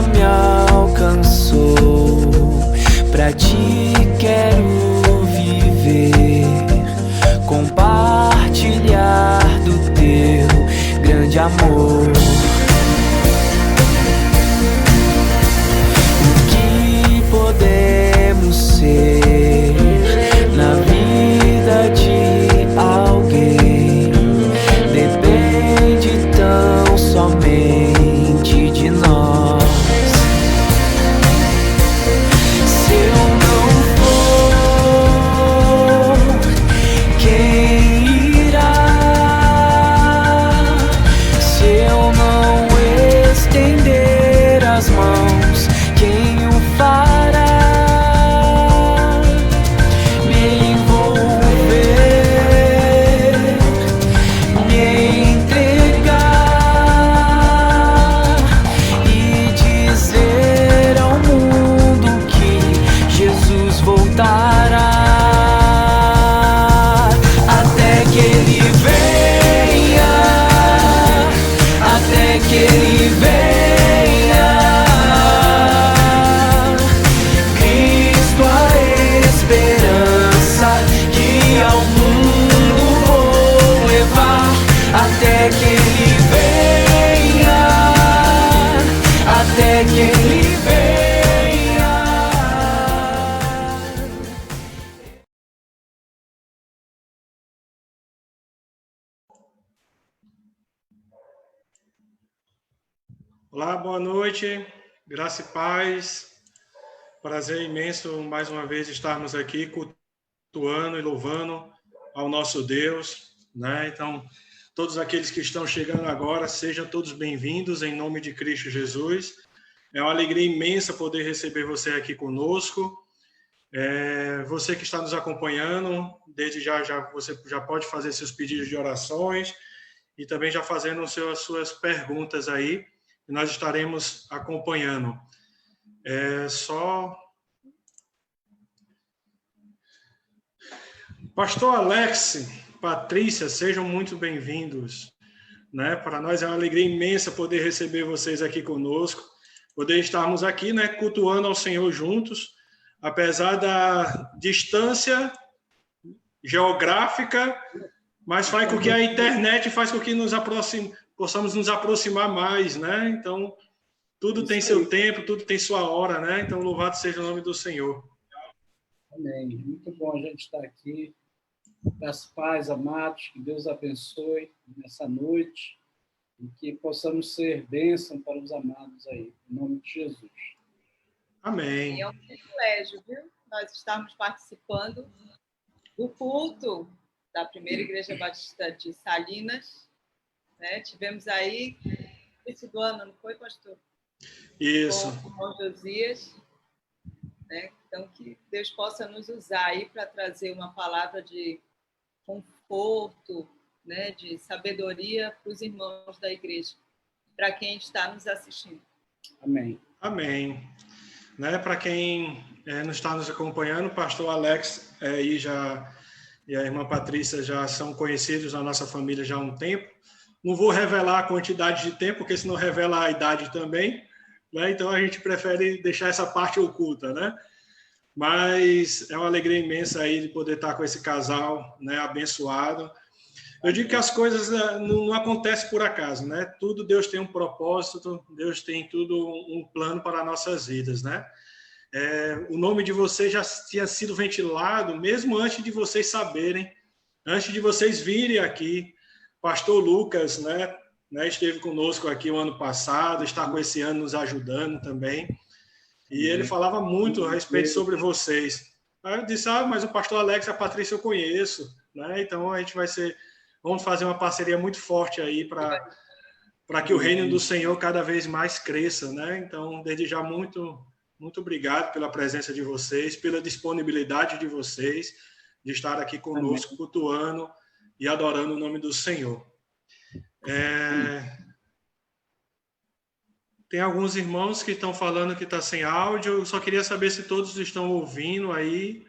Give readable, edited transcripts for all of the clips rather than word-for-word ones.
me alcançou. Pra ti quero viver, compartilhar do teu grande amor. O que podemos ser na vida de alguém depende tão somente de nós. Se eu não for, quem irá? Se eu não estender as mãos, quem o fará? Me envolver, me entregar e dizer ao mundo que Jesus voltará. Até que ele venha, até que ele venha. Cristo, a esperança que ao mundo vou levar. Até que ele venha, até que ele venha. Olá, boa noite, graça e paz. Prazer imenso mais uma vez estarmos aqui cultuando e louvando ao nosso Deus, né? Então, todos aqueles que estão chegando agora, sejam todos bem-vindos em nome de Cristo Jesus. É uma alegria imensa poder receber você aqui conosco. Você que está nos acompanhando, desde já você já pode fazer seus pedidos de orações e também já fazendo as suas perguntas aí, que nós estaremos acompanhando. Pastor Alex, Patrícia, sejam muito bem-vindos, né? Para nós é uma alegria imensa poder receber vocês aqui conosco, poder estarmos aqui, né, cultuando ao Senhor juntos, apesar da distância geográfica, mas faz com que a internet faz com que possamos nos aproximar mais, né? Então, tudo tem seu tempo, tudo tem sua hora, né? Então, louvado seja o nome do Senhor. Amém. Muito bom a gente estar aqui. Das paz, amados, que Deus abençoe nessa noite e que possamos ser bênção para os amados aí, em nome de Jesus. Amém. É um privilégio, viu? Nós estamos participando do culto da Primeira Igreja Batista de Salinas, né? Tivemos aí esse do ano, não foi, pastor? Isso. Com o irmão Josias, né? Então, que Deus possa nos usar aí para trazer uma palavra de conforto, né? De sabedoria para os irmãos da igreja, para quem está nos assistindo. Amém. Amém. Né, para quem não está nos acompanhando, o pastor Alex e a irmã Patrícia já são conhecidos na nossa família já há um tempo. Não vou revelar a quantidade de tempo, porque senão revela a idade também, né? Então a gente prefere deixar essa parte oculta, né? Mas é uma alegria imensa aí de poder estar com esse casal, né, abençoado. Eu digo que as coisas não acontecem por acaso, né? Tudo Deus tem um propósito, Deus tem tudo um plano para nossas vidas, né? O nome de vocês já tinha sido ventilado, mesmo antes de vocês saberem, antes de vocês virem aqui. Pastor Lucas, né, esteve conosco aqui o ano passado, está com esse ano nos ajudando também. E ele falava muito a respeito sobre vocês. Aí eu disse, mas o pastor Alex e a Patrícia eu conheço, né? Então a gente vamos fazer uma parceria muito forte aí para que o reino do Senhor cada vez mais cresça, né? Então, desde já, muito obrigado pela presença de vocês, pela disponibilidade de vocês de estar aqui conosco, cultuando e adorando o nome do Senhor. Tem alguns irmãos que estão falando que está sem áudio. Eu só queria saber se todos estão ouvindo aí.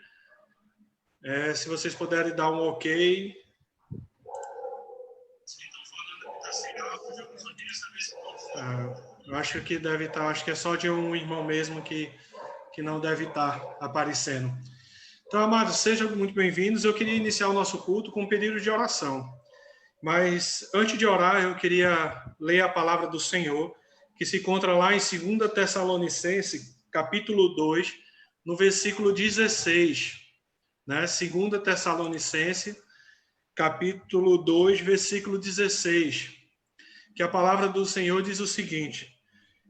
Se vocês puderem dar um ok. Eu acho que deve estar, acho que é só de um irmão mesmo que não deve estar aparecendo. Então, amados, sejam muito bem-vindos. Eu queria iniciar o nosso culto com um pedido de oração. Mas, antes de orar, eu queria ler a palavra do Senhor, que se encontra lá em 2 Tessalonicenses, capítulo 2, no versículo 16. Né? 2 Tessalonicenses, capítulo 2, versículo 16. Que a palavra do Senhor diz o seguinte: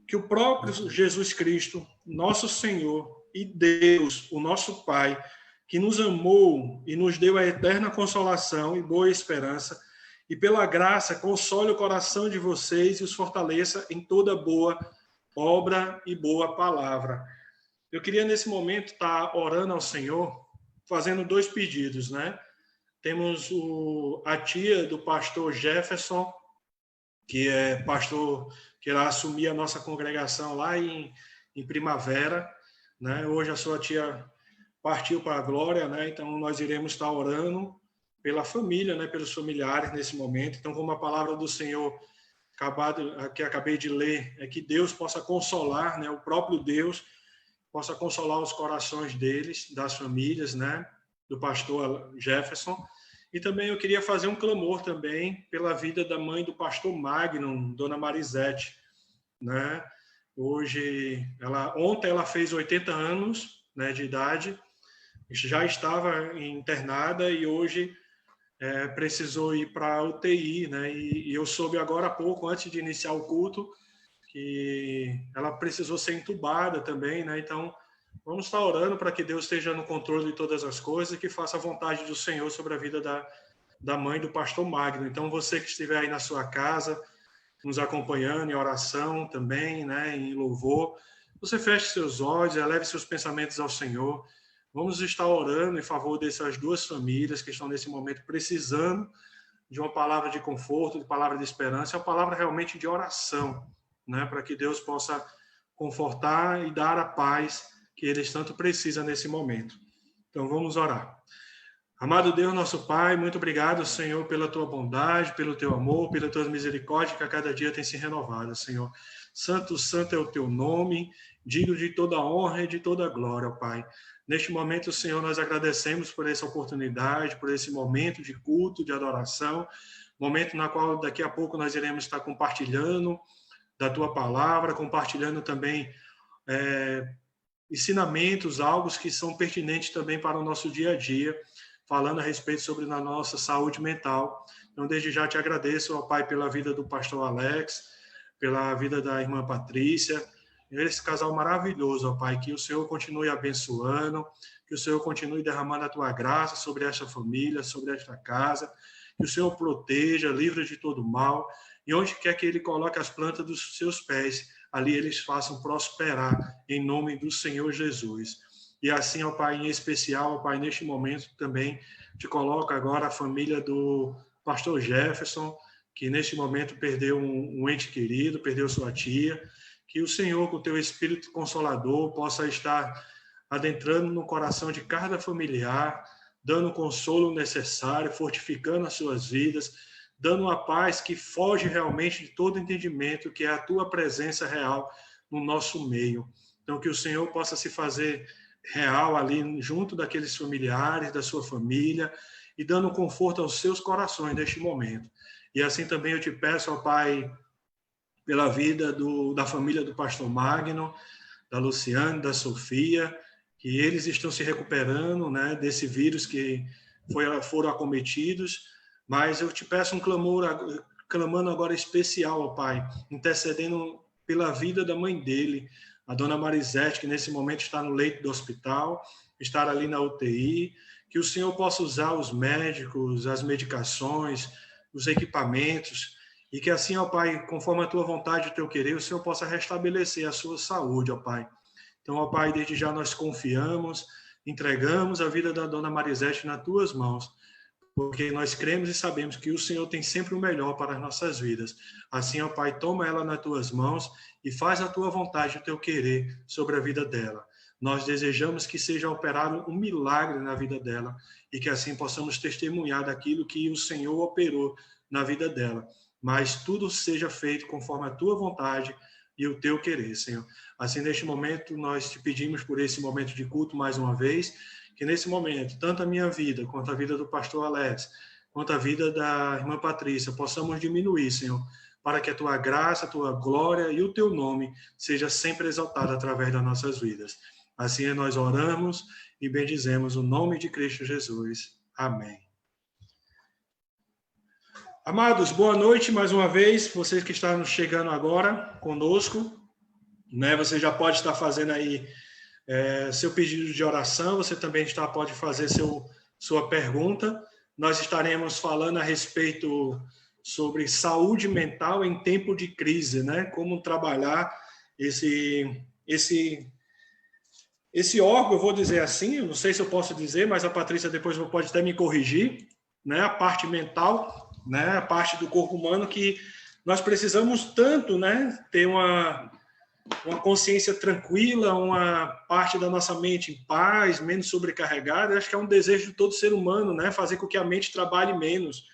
que o próprio Jesus Cristo, nosso Senhor e Deus, o nosso Pai, que nos amou e nos deu a eterna consolação e boa esperança, e pela graça console o coração de vocês e os fortaleça em toda boa obra e boa palavra. Eu queria, nesse momento, estar orando ao Senhor, fazendo 2 pedidos, né? Temos a tia do pastor Jefferson, que é pastor que irá assumir a nossa congregação lá em Primavera, né? Hoje a sua tia partiu para a glória, né? Então nós iremos estar orando pela família, né? Pelos familiares nesse momento. Então, como a palavra do Senhor que acabei de ler, é que Deus possa consolar, né? O próprio Deus possa consolar os corações deles, das famílias, né? Do pastor Jefferson. E também eu queria fazer um clamor também pela vida da mãe do pastor Magnum, dona Marisete, né? Ontem ela fez 80 anos, né, de idade, já estava internada e hoje precisou ir para a UTI, né? E eu soube agora há pouco, antes de iniciar o culto, que ela precisou ser entubada também, né? Então, vamos estar orando para que Deus esteja no controle de todas as coisas e que faça a vontade do Senhor sobre a vida da mãe do pastor Magno. Então, você que estiver aí na sua casa, nos acompanhando em oração também, né, em louvor, você feche seus olhos, eleve seus pensamentos ao Senhor. Vamos estar orando em favor dessas 2 famílias que estão nesse momento precisando de uma palavra de conforto, de palavra de esperança, uma palavra realmente de oração, né, para que Deus possa confortar e dar a paz que eles tanto precisam nesse momento. Então, vamos orar. Amado Deus, nosso Pai, muito obrigado, Senhor, pela tua bondade, pelo teu amor, pela tua misericórdia que a cada dia tem se renovado, Senhor. Santo, santo é o teu nome, digno de toda honra e de toda glória, Pai. Neste momento, Senhor, nós agradecemos por essa oportunidade, por esse momento de culto, de adoração, momento na qual daqui a pouco nós iremos estar compartilhando da tua palavra, compartilhando também ensinamentos, algo que são pertinentes também para o nosso dia a dia, falando a respeito sobre a nossa saúde mental. Então, desde já te agradeço, ó Pai, pela vida do pastor Alex, pela vida da irmã Patrícia, esse casal maravilhoso, ó Pai, que o Senhor continue abençoando, que o Senhor continue derramando a tua graça sobre esta família, sobre esta casa, que o Senhor proteja, livre de todo mal, e onde quer que Ele coloque as plantas dos seus pés, ali eles façam prosperar, em nome do Senhor Jesus. E assim, ó Pai, em especial, ó Pai, neste momento também te coloco agora a família do pastor Jefferson, que neste momento perdeu um ente querido, perdeu sua tia, que o Senhor, com o teu Espírito Consolador, possa estar adentrando no coração de cada familiar, dando o consolo necessário, fortificando as suas vidas, dando uma paz que foge realmente de todo entendimento, que é a tua presença real no nosso meio. Então, que o Senhor possa se fazer real ali junto daqueles familiares, da sua família, e dando conforto aos seus corações neste momento. E assim também eu te peço, ó Pai, pela vida da família do pastor Magno, da Luciane, da Sofia, que eles estão se recuperando, né, desse vírus que foram acometidos, mas eu te peço um clamando agora especial, ó Pai, intercedendo pela vida da mãe dele, a dona Marisete, que nesse momento está no leito do hospital, está ali na UTI, que o Senhor possa usar os médicos, as medicações, os equipamentos, e que assim, ó Pai, conforme a tua vontade e o teu querer, o Senhor possa restabelecer a sua saúde, ó Pai. Então, ó Pai, desde já nós confiamos, entregamos a vida da dona Marisete nas tuas mãos, porque nós cremos e sabemos que o Senhor tem sempre o melhor para as nossas vidas. Assim, ó Pai, toma ela nas tuas mãos e faz a tua vontade e o teu querer sobre a vida dela. Nós desejamos que seja operado um milagre na vida dela e que assim possamos testemunhar daquilo que o Senhor operou na vida dela. Mas tudo seja feito conforme a tua vontade, e o teu querer, Senhor. Assim, neste momento, nós te pedimos por esse momento de culto mais uma vez, que nesse momento, tanto a minha vida, quanto a vida do pastor Alex, quanto a vida da irmã Patrícia, possamos diminuir, Senhor, para que a tua graça, a tua glória e o teu nome seja sempre exaltado através das nossas vidas. Assim nós oramos e bendizemos o nome de Cristo Jesus. Amém. Amados, boa noite mais uma vez, vocês que estão chegando agora conosco, né? Você já pode estar fazendo aí seu pedido de oração, você também pode fazer sua pergunta. Nós estaremos falando a respeito sobre saúde mental em tempo de crise, né? Como trabalhar esse órgão, eu vou dizer assim, eu não sei se eu posso dizer, mas a Patrícia depois pode até me corrigir, né? A parte mental, né? A parte do corpo humano que nós precisamos tanto, né? Ter uma consciência tranquila, uma parte da nossa mente em paz, menos sobrecarregada. Eu acho que é um desejo de todo ser humano, né? Fazer com que a mente trabalhe menos.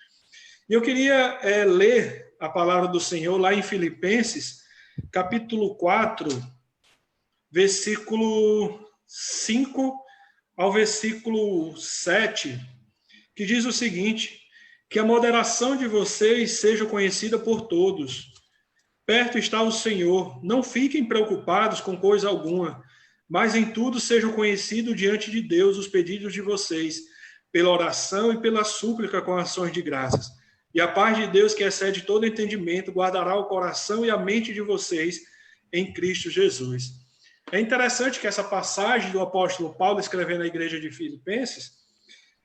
E eu queria ler a palavra do Senhor lá em Filipenses, capítulo 4, versículo 5 ao versículo 7, que diz o seguinte: que a moderação de vocês seja conhecida por todos. Perto está o Senhor, não fiquem preocupados com coisa alguma, mas em tudo sejam conhecidos diante de Deus os pedidos de vocês, pela oração e pela súplica com ações de graças. E a paz de Deus, que excede todo entendimento, guardará o coração e a mente de vocês em Cristo Jesus. É interessante que essa passagem do apóstolo Paulo, escrevendo à igreja de Filipenses,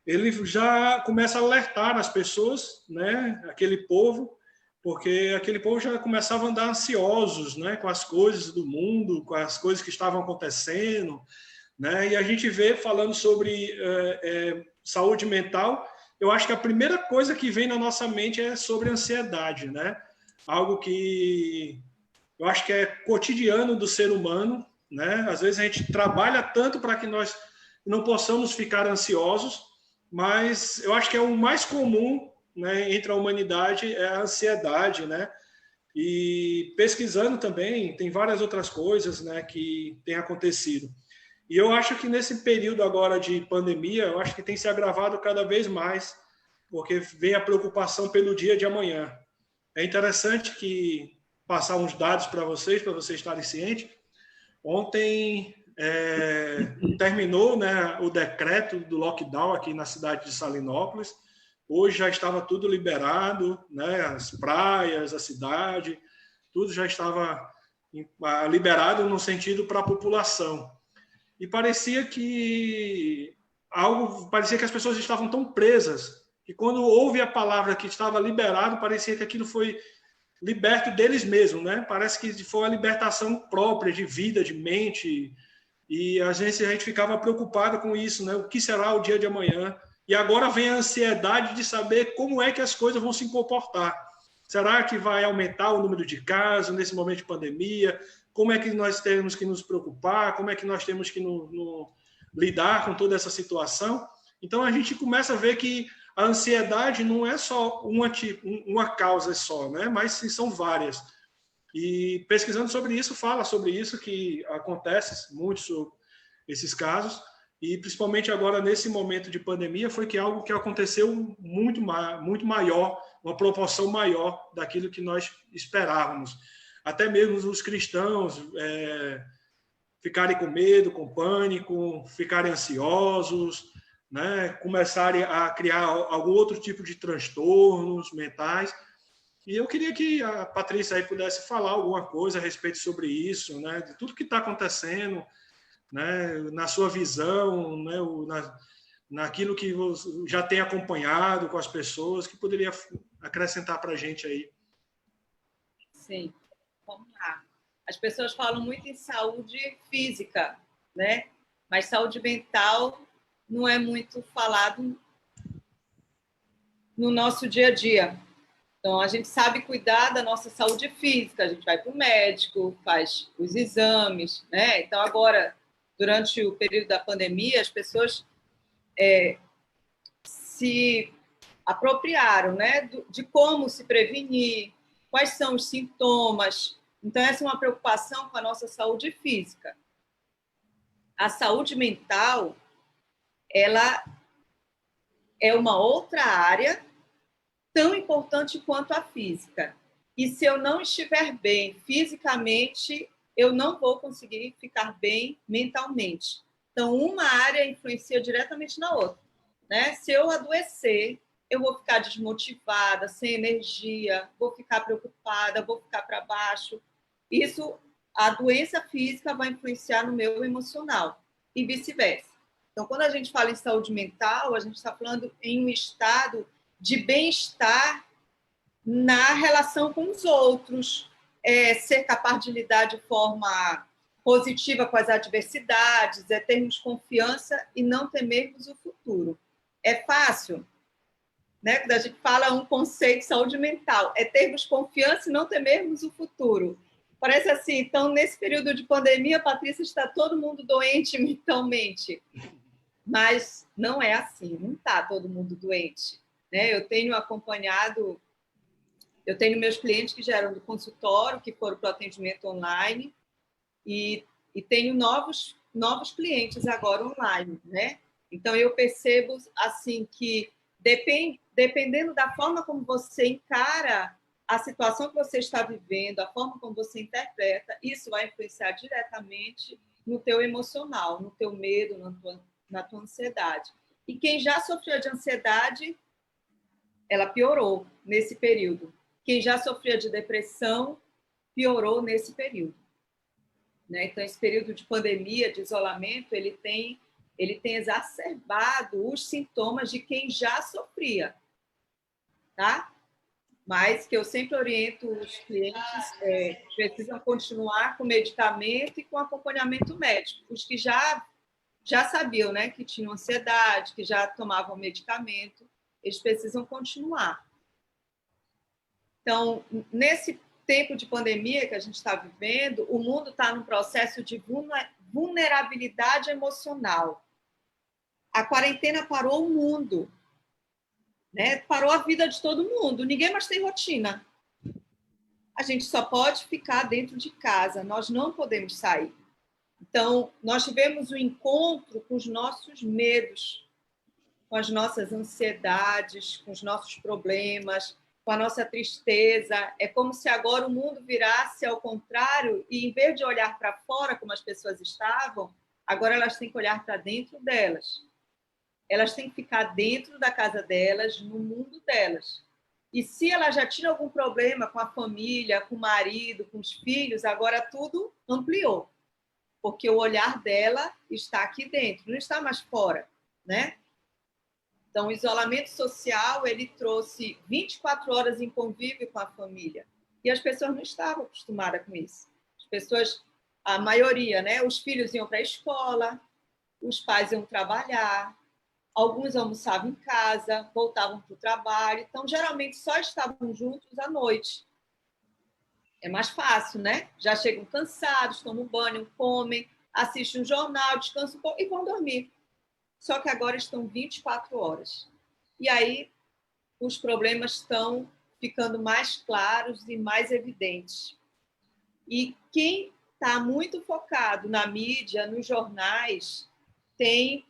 ele já começa a alertar as pessoas, né, aquele povo, porque aquele povo já começava a andar ansiosos, né, com as coisas do mundo, com as coisas que estavam acontecendo, né, e a gente vê falando sobre saúde mental. Eu acho que a primeira coisa que vem na nossa mente é sobre ansiedade, né, algo que eu acho que é cotidiano do ser humano, né, às vezes a gente trabalha tanto para que nós não possamos ficar ansiosos, mas eu acho que é o mais comum, né, entre a humanidade é a ansiedade, né? E pesquisando também, tem várias outras coisas, né, que têm acontecido. E eu acho que nesse período agora de pandemia, eu acho que tem se agravado cada vez mais, porque vem a preocupação pelo dia de amanhã. É interessante que passar uns dados para vocês estarem cientes. Ontem terminou, né, o decreto do lockdown aqui na cidade de Salinópolis. Hoje já estava tudo liberado, né, as praias, a cidade, tudo já estava liberado no sentido para a população. E parecia que as pessoas estavam tão presas que quando houve a palavra que estava liberado, parecia que aquilo foi liberto deles mesmos, né? Parece que foi a libertação própria de vida, de mente. E às vezes a gente ficava preocupado com isso, né? O que será o dia de amanhã? E agora vem a ansiedade de saber como é que as coisas vão se comportar. Será que vai aumentar o número de casos nesse momento de pandemia? Como é que nós temos que nos preocupar? Como é que nós temos que lidar com toda essa situação? Então a gente começa a ver que a ansiedade não é só uma causa só, né? Mas sim, são várias. E pesquisando sobre isso, fala sobre isso, que acontece muito sobre esses casos. E principalmente agora, nesse momento de pandemia, foi que algo que aconteceu muito maior, uma proporção maior daquilo que nós esperávamos. Até mesmo os cristãos ficarem com medo, com pânico, ficarem ansiosos, né? Começarem a criar algum outro tipo de transtornos mentais. E eu queria que a Patrícia aí pudesse falar alguma coisa a respeito sobre isso, né? De tudo que está acontecendo, né, na sua visão, né, naquilo que você já tem acompanhado com as pessoas, que poderia acrescentar para a gente aí. Sim, vamos lá. As pessoas falam muito em saúde física, né? Mas saúde mental não é muito falado no nosso dia a dia. Então, a gente sabe cuidar da nossa saúde física, a gente vai para o médico, faz os exames, né? Então, agora, durante o período da pandemia, as pessoas se apropriaram, né, de como se prevenir, quais são os sintomas, Então, essa é uma preocupação com a nossa saúde física. A saúde mental, ela é uma outra área tão importante quanto a física. E se eu não estiver bem fisicamente, eu não vou conseguir ficar bem mentalmente. Então, uma área influencia diretamente na outra, né? Se eu adoecer, eu vou ficar desmotivada, sem energia, vou ficar preocupada, vou ficar para baixo. Isso, a doença física vai influenciar no meu emocional e vice-versa. Então, quando a gente fala em saúde mental, a gente está falando em um estado de bem-estar na relação com os outros, ser capaz de lidar de forma positiva com as adversidades, termos confiança e não temermos o futuro. É fácil, né? Quando a gente fala um conceito de saúde mental, é termos confiança e não temermos o futuro. Parece assim, então, nesse período de pandemia, Patrícia, está todo mundo doente mentalmente. Mas não é assim, não está todo mundo doente, né? Eu tenho acompanhado, eu tenho meus clientes que já eram do consultório, que foram para o atendimento online, e tenho novos clientes agora online, né? Então, eu percebo assim que, dependendo da forma como você encara a situação que você está vivendo, a forma como você interpreta, isso vai influenciar diretamente no teu emocional, no teu medo, na tua ansiedade. E quem já sofreu de ansiedade, ela piorou nesse período. Quem já sofria de depressão, piorou nesse período. Né? Então, esse período de pandemia, de isolamento, ele tem exacerbado os sintomas de quem já sofria. Tá? Mas que eu sempre oriento os clientes, precisam continuar com medicamento e com acompanhamento médico. Os que já sabiam, né, que tinham ansiedade, que já tomavam medicamento, eles precisam continuar. Então, nesse tempo de pandemia que a gente está vivendo, o mundo está num processo de vulnerabilidade emocional. A quarentena parou o mundo, né? Parou a vida de todo mundo. Ninguém mais tem rotina. A gente só pode ficar dentro de casa, nós não podemos sair. Então, nós tivemos um encontro com os nossos medos, com as nossas ansiedades, com os nossos problemas, com a nossa tristeza. É como se agora o mundo virasse ao contrário e, em vez de olhar para fora, como as pessoas estavam, agora elas têm que olhar para dentro delas. Elas têm que ficar dentro da casa delas, no mundo delas. E se elas já tinham algum problema com a família, com o marido, com os filhos, agora tudo ampliou. Porque o olhar dela está aqui dentro, não está mais fora, né? Então, o isolamento social, ele trouxe 24 horas em convívio com a família. E as pessoas não estavam acostumadas com isso. As pessoas, a maioria, né? Os filhos iam para a escola, os pais iam trabalhar, alguns almoçavam em casa, voltavam para o trabalho. Então, geralmente, só estavam juntos à noite. É mais fácil, né? Já chegam cansados, tomam banho, comem, assistem um jornal, descansam um pouco e vão dormir. Só que agora estão 24 horas. E aí os problemas estão ficando mais claros e mais evidentes. E quem está muito focado na mídia, nos jornais, tem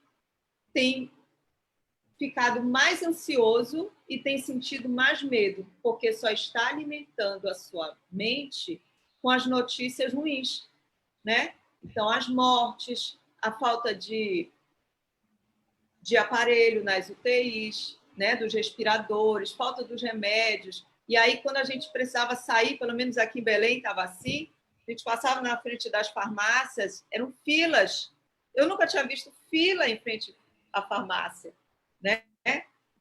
ficado mais ansioso e tem sentido mais medo, porque só está alimentando a sua mente com as notícias ruins, né? Então, as mortes, a falta de aparelho nas UTIs, né? Dos respiradores, falta dos remédios. E aí, quando a gente precisava sair, pelo menos aqui em Belém estava assim, a gente passava na frente das farmácias, eram filas. Eu nunca tinha visto fila em frente à farmácia, né?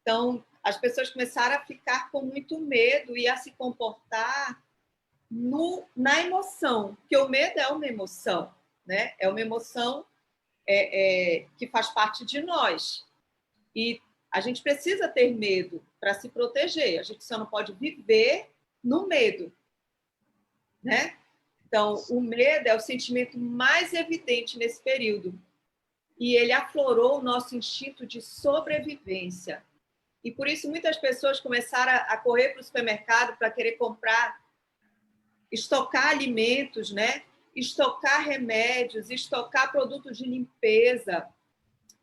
Então, as pessoas começaram a ficar com muito medo e a se comportar na emoção, porque o medo é uma emoção, né? É uma emoção que faz parte de nós. E a gente precisa ter medo para se proteger. A gente só não pode viver no medo, né? Então, o medo é o sentimento mais evidente nesse período. E ele aflorou o nosso instinto de sobrevivência. E por isso muitas pessoas começaram a correr para o supermercado para querer comprar estocar alimentos, né? Estocar remédios, estocar produtos de limpeza.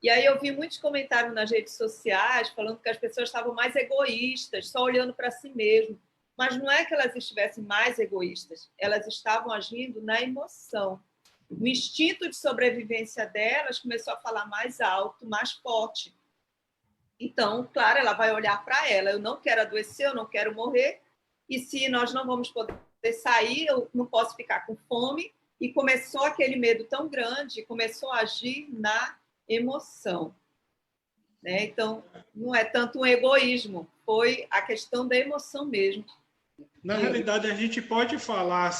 E aí eu vi muitos comentários nas redes sociais falando que as pessoas estavam mais egoístas, só olhando para si mesmo. Mas não é que elas estivessem mais egoístas, elas estavam agindo na emoção. O instinto de sobrevivência delas começou a falar mais alto, mais forte. Então, claro, ela vai olhar para ela. Eu não quero adoecer, eu não quero morrer. E se nós não vamos poder sair, eu não posso ficar com fome. E começou aquele medo tão grande, começou a agir na emoção. Né? Então, não é tanto um egoísmo, foi a questão da emoção mesmo. Na realidade, a gente pode falar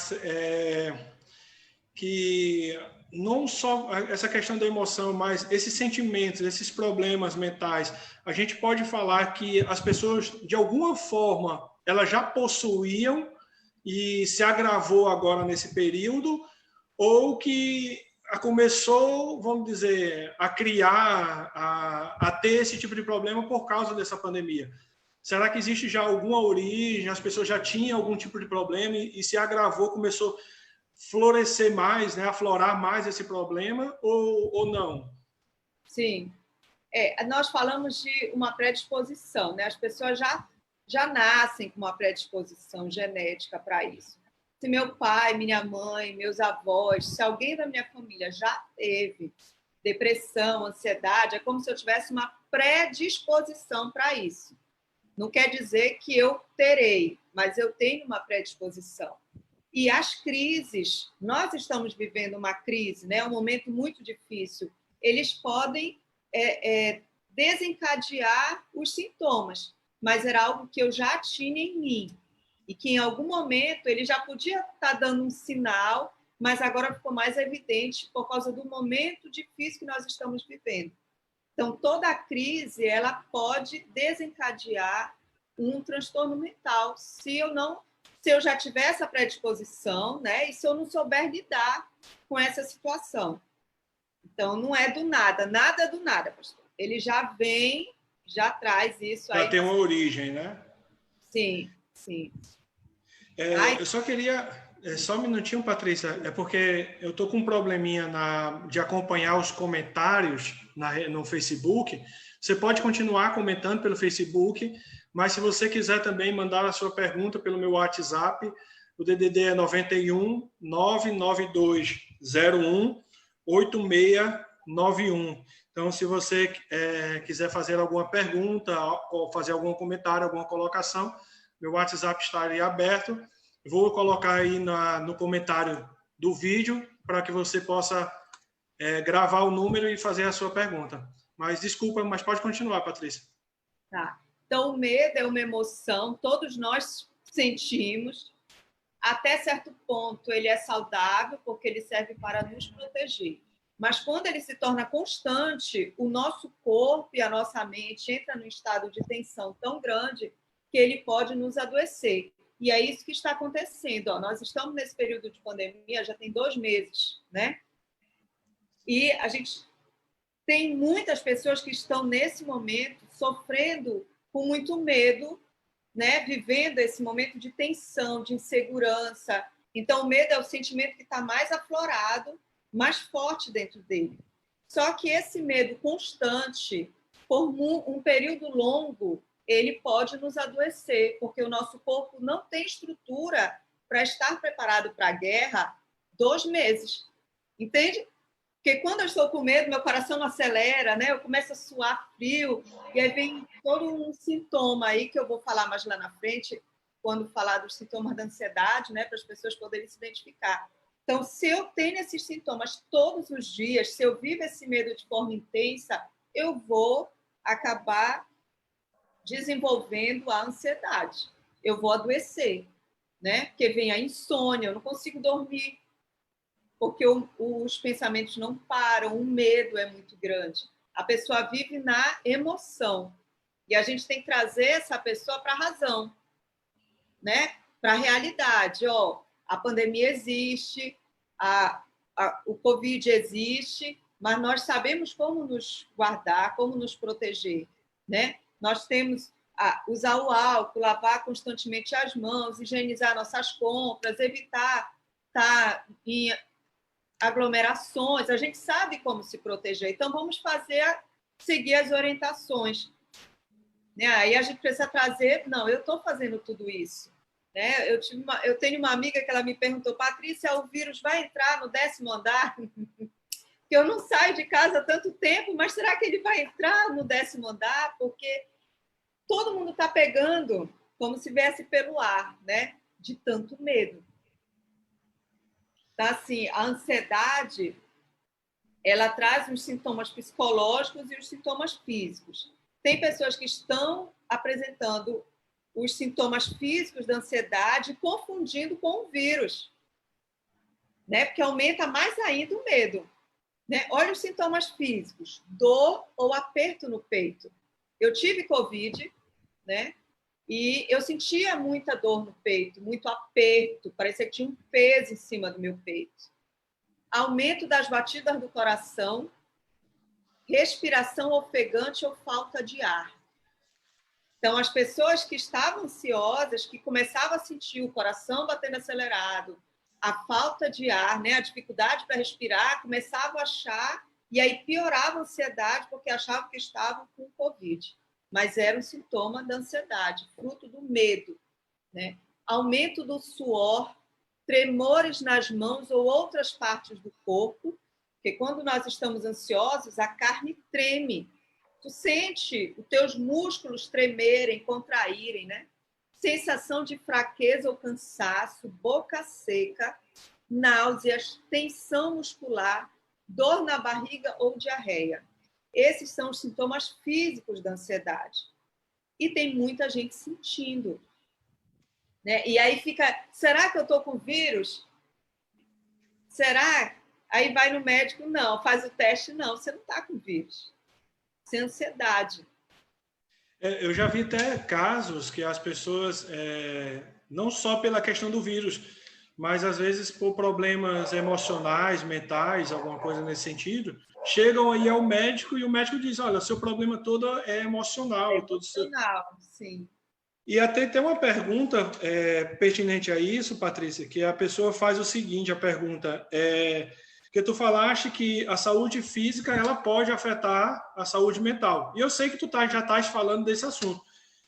que não só essa questão da emoção, mas esses sentimentos, esses problemas mentais, a gente pode falar que as pessoas, de alguma forma, elas já possuíam e se agravou agora nesse período, ou que começou, vamos dizer, a criar, a ter esse tipo de problema por causa dessa pandemia. Será que existe já alguma origem, as pessoas já tinham algum tipo de problema e se agravou, começou a florescer mais, né, aflorar mais esse problema, ou não? Sim. Nós falamos de uma predisposição, né? As pessoas já nascem com uma predisposição genética para isso. Se meu pai, minha mãe, meus avós, se alguém da minha família já teve depressão, ansiedade, é como se eu tivesse uma predisposição para isso. Não quer dizer que eu terei, mas eu tenho uma predisposição. E as crises, nós estamos vivendo uma crise, né? Um momento muito difícil. Eles podem desencadear os sintomas, mas era algo que eu já tinha em mim. E que em algum momento ele já podia estar dando um sinal, mas agora ficou mais evidente por causa do momento difícil que nós estamos vivendo. Então, toda a crise ela pode desencadear um transtorno mental, se eu já tiver essa predisposição, né, e se eu não souber lidar com essa situação. Então, não é do nada, nada é do nada, pastor. Ele já vem, já traz isso aí. Já tem uma origem, né? Sim, sim. Eu só queria... só um minutinho, Patrícia. É porque eu estou com um probleminha de acompanhar os comentários no Facebook. Você pode continuar comentando pelo Facebook, mas se você quiser também mandar a sua pergunta pelo meu WhatsApp, o DDD é 91 992 01 8691. Então, se você quiser fazer alguma pergunta, ou fazer algum comentário, alguma colocação, meu WhatsApp estaria aberto. Vou colocar aí no comentário do vídeo para que você possa gravar o número e fazer a sua pergunta. Mas desculpa, mas pode continuar, Patrícia. Tá. Então, o medo é uma emoção, todos nós sentimos. Até certo ponto, ele é saudável, porque ele serve para nos proteger. Mas quando ele se torna constante, o nosso corpo e a nossa mente entram num estado de tensão tão grande que ele pode nos adoecer. E é isso que está acontecendo. Ó. Nós estamos nesse período de pandemia, já tem 2 meses, né? E a gente tem muitas pessoas que estão, nesse momento, sofrendo com muito medo, né? Vivendo esse momento de tensão, de insegurança. Então, o medo é o sentimento que está mais aflorado, mais forte dentro dele. Só que esse medo constante, por um período longo, ele pode nos adoecer, porque o nosso corpo não tem estrutura para estar preparado para a guerra 2 meses. Entende? Porque quando eu estou com medo, meu coração acelera, né? Eu começo a suar frio, e aí vem todo um sintoma aí que eu vou falar mais lá na frente, quando falar dos sintomas da ansiedade, né? Para as pessoas poderem se identificar. Então, se eu tenho esses sintomas todos os dias, se eu vivo esse medo de forma intensa, eu vou acabar desenvolvendo a ansiedade. Eu vou adoecer, né? Porque vem a insônia, eu não consigo dormir, porque os pensamentos não param, o medo é muito grande. A pessoa vive na emoção. E a gente tem que trazer essa pessoa para a razão, né? Para a realidade. Ó, a pandemia existe, o Covid existe, mas nós sabemos como nos guardar, como nos proteger, né? Nós temos usar o álcool, lavar constantemente as mãos, higienizar nossas compras, evitar estar em aglomerações. A gente sabe como se proteger. Então, vamos seguir as orientações. Né? Aí a gente precisa trazer, não, eu estou fazendo tudo isso. Né? Eu tenho uma amiga que ela me perguntou, Patrícia, o vírus vai entrar no 10º andar? Que eu não saio de casa há tanto tempo, mas será que ele vai entrar no 10º andar? Porque todo mundo está pegando como se viesse pelo ar, né? De tanto medo. Então, assim, a ansiedade, ela traz os sintomas psicológicos e os sintomas físicos. Tem pessoas que estão apresentando os sintomas físicos da ansiedade confundindo com o vírus, né? Porque aumenta mais ainda o medo. Né? Olha os sintomas físicos, dor ou aperto no peito. Eu tive Covid, né? E eu sentia muita dor no peito, muito aperto, parecia que tinha um peso em cima do meu peito. Aumento das batidas do coração, respiração ofegante ou falta de ar. Então, as pessoas que estavam ansiosas, que começavam a sentir o coração batendo acelerado, a falta de ar, né, a dificuldade para respirar, começavam a achar, e aí piorava a ansiedade, porque achavam que estavam com Covid. Mas era um sintoma da ansiedade, fruto do medo. Né? Aumento do suor, tremores nas mãos ou outras partes do corpo, porque quando nós estamos ansiosos, a carne treme. Tu sente os teus músculos tremerem, contraírem, né? Sensação de fraqueza ou cansaço, boca seca, náuseas, tensão muscular, dor na barriga ou diarreia. Esses são os sintomas físicos da ansiedade. E tem muita gente sentindo. Né? E aí fica, será que eu estou com vírus? Será? Aí vai no médico, não, faz o teste, não, você não está com vírus. Isso é ansiedade. Eu já vi até casos que as pessoas, não só pela questão do vírus, mas às vezes por problemas emocionais, mentais, alguma coisa nesse sentido, chegam aí ao médico e o médico diz, olha, seu problema todo é emocional. Emocional, sim. E até tem uma pergunta pertinente a isso, Patrícia, que a pessoa faz o seguinte, a pergunta que tu falaste que a saúde física ela pode afetar a saúde mental. E eu sei que tu já estás falando desse assunto.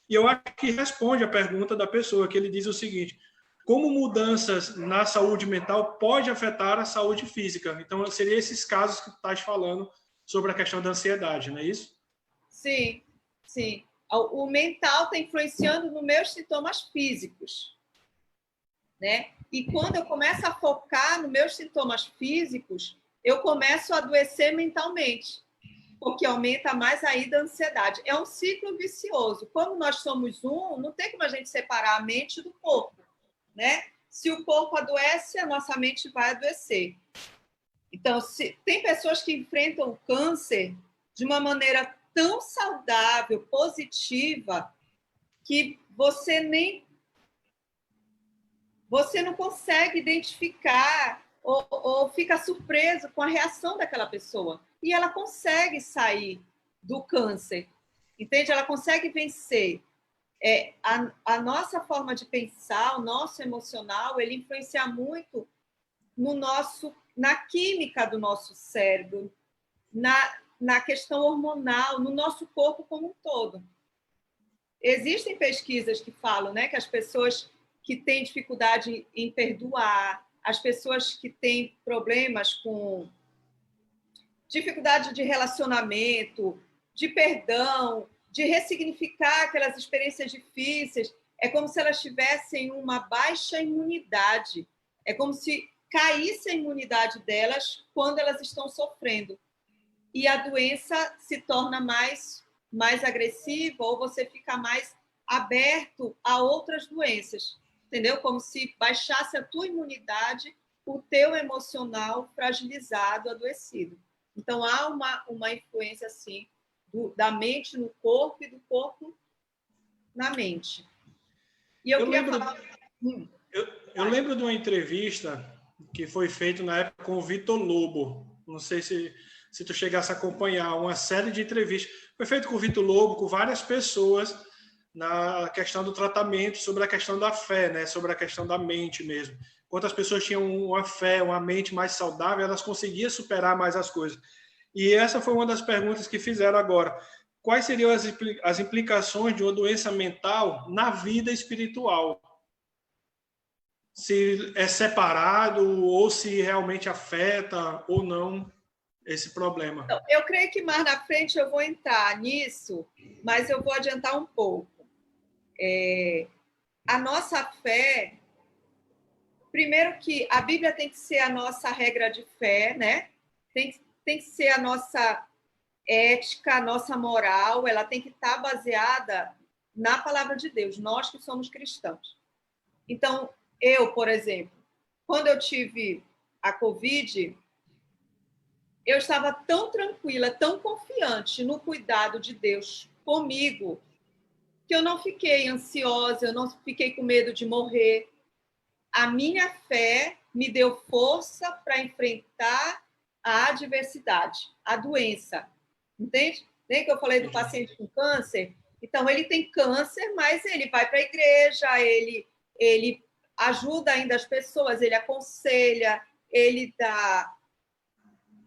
E eu acho que responde a pergunta da pessoa, que ele diz o seguinte, como mudanças na saúde mental pode afetar a saúde física? Então, seriam esses casos que tu estás falando sobre a questão da ansiedade, não é isso? Sim, sim. O mental está influenciando nos meus sintomas físicos. Né? E quando eu começo a focar nos meus sintomas físicos, eu começo a adoecer mentalmente, porque aumenta mais ainda a ansiedade. É um ciclo vicioso. Como nós somos um, não tem como a gente separar a mente do corpo. Né? Se o corpo adoece, a nossa mente vai adoecer. Então, tem pessoas que enfrentam o câncer de uma maneira tão saudável, positiva, que você não consegue identificar ou fica surpreso com a reação daquela pessoa. E ela consegue sair do câncer, entende? Ela consegue vencer. A nossa forma de pensar, o nosso emocional, ele influencia muito na química do nosso cérebro, na questão hormonal, no nosso corpo como um todo. Existem pesquisas que falam, né, que as pessoas que têm dificuldade em perdoar, as pessoas que têm problemas com dificuldade de relacionamento, de perdão, de ressignificar aquelas experiências difíceis, é como se elas tivessem uma baixa imunidade. É como se caísse a imunidade delas quando elas estão sofrendo. E a doença se torna mais agressiva ou você fica mais aberto a outras doenças. Entendeu? Como se baixasse a tua imunidade, o teu emocional fragilizado, adoecido. Então, há uma influência, assim, da mente no corpo e do corpo na mente. E eu queria falar... Eu lembro de uma entrevista que foi feita na época com o Vitor Lobo. Não sei se tu chegasse a acompanhar uma série de entrevistas. Foi feito com o Vitor Lobo, com várias pessoas na questão do tratamento, sobre a questão da fé, né? Sobre a questão da mente mesmo. Quantas pessoas tinham uma fé, uma mente mais saudável, elas conseguiam superar mais as coisas. E essa foi uma das perguntas que fizeram agora. Quais seriam as implicações de uma doença mental na vida espiritual? Se é separado ou se realmente afeta ou não esse problema. Então, eu creio que mais na frente eu vou entrar nisso, mas eu vou adiantar um pouco. A nossa fé, primeiro que a Bíblia tem que ser a nossa regra de fé, né? Tem que ser a nossa ética, a nossa moral, ela tem que estar baseada na palavra de Deus, nós que somos cristãos. Então, eu, por exemplo, quando eu tive a Covid, eu estava tão tranquila, tão confiante no cuidado de Deus comigo, que eu não fiquei ansiosa, eu não fiquei com medo de morrer. A minha fé me deu força para enfrentar a adversidade, a doença. Entende? Nem que eu falei do paciente com câncer. Então, ele tem câncer, mas ele vai para a igreja, ele ajuda ainda as pessoas, ele aconselha, ele dá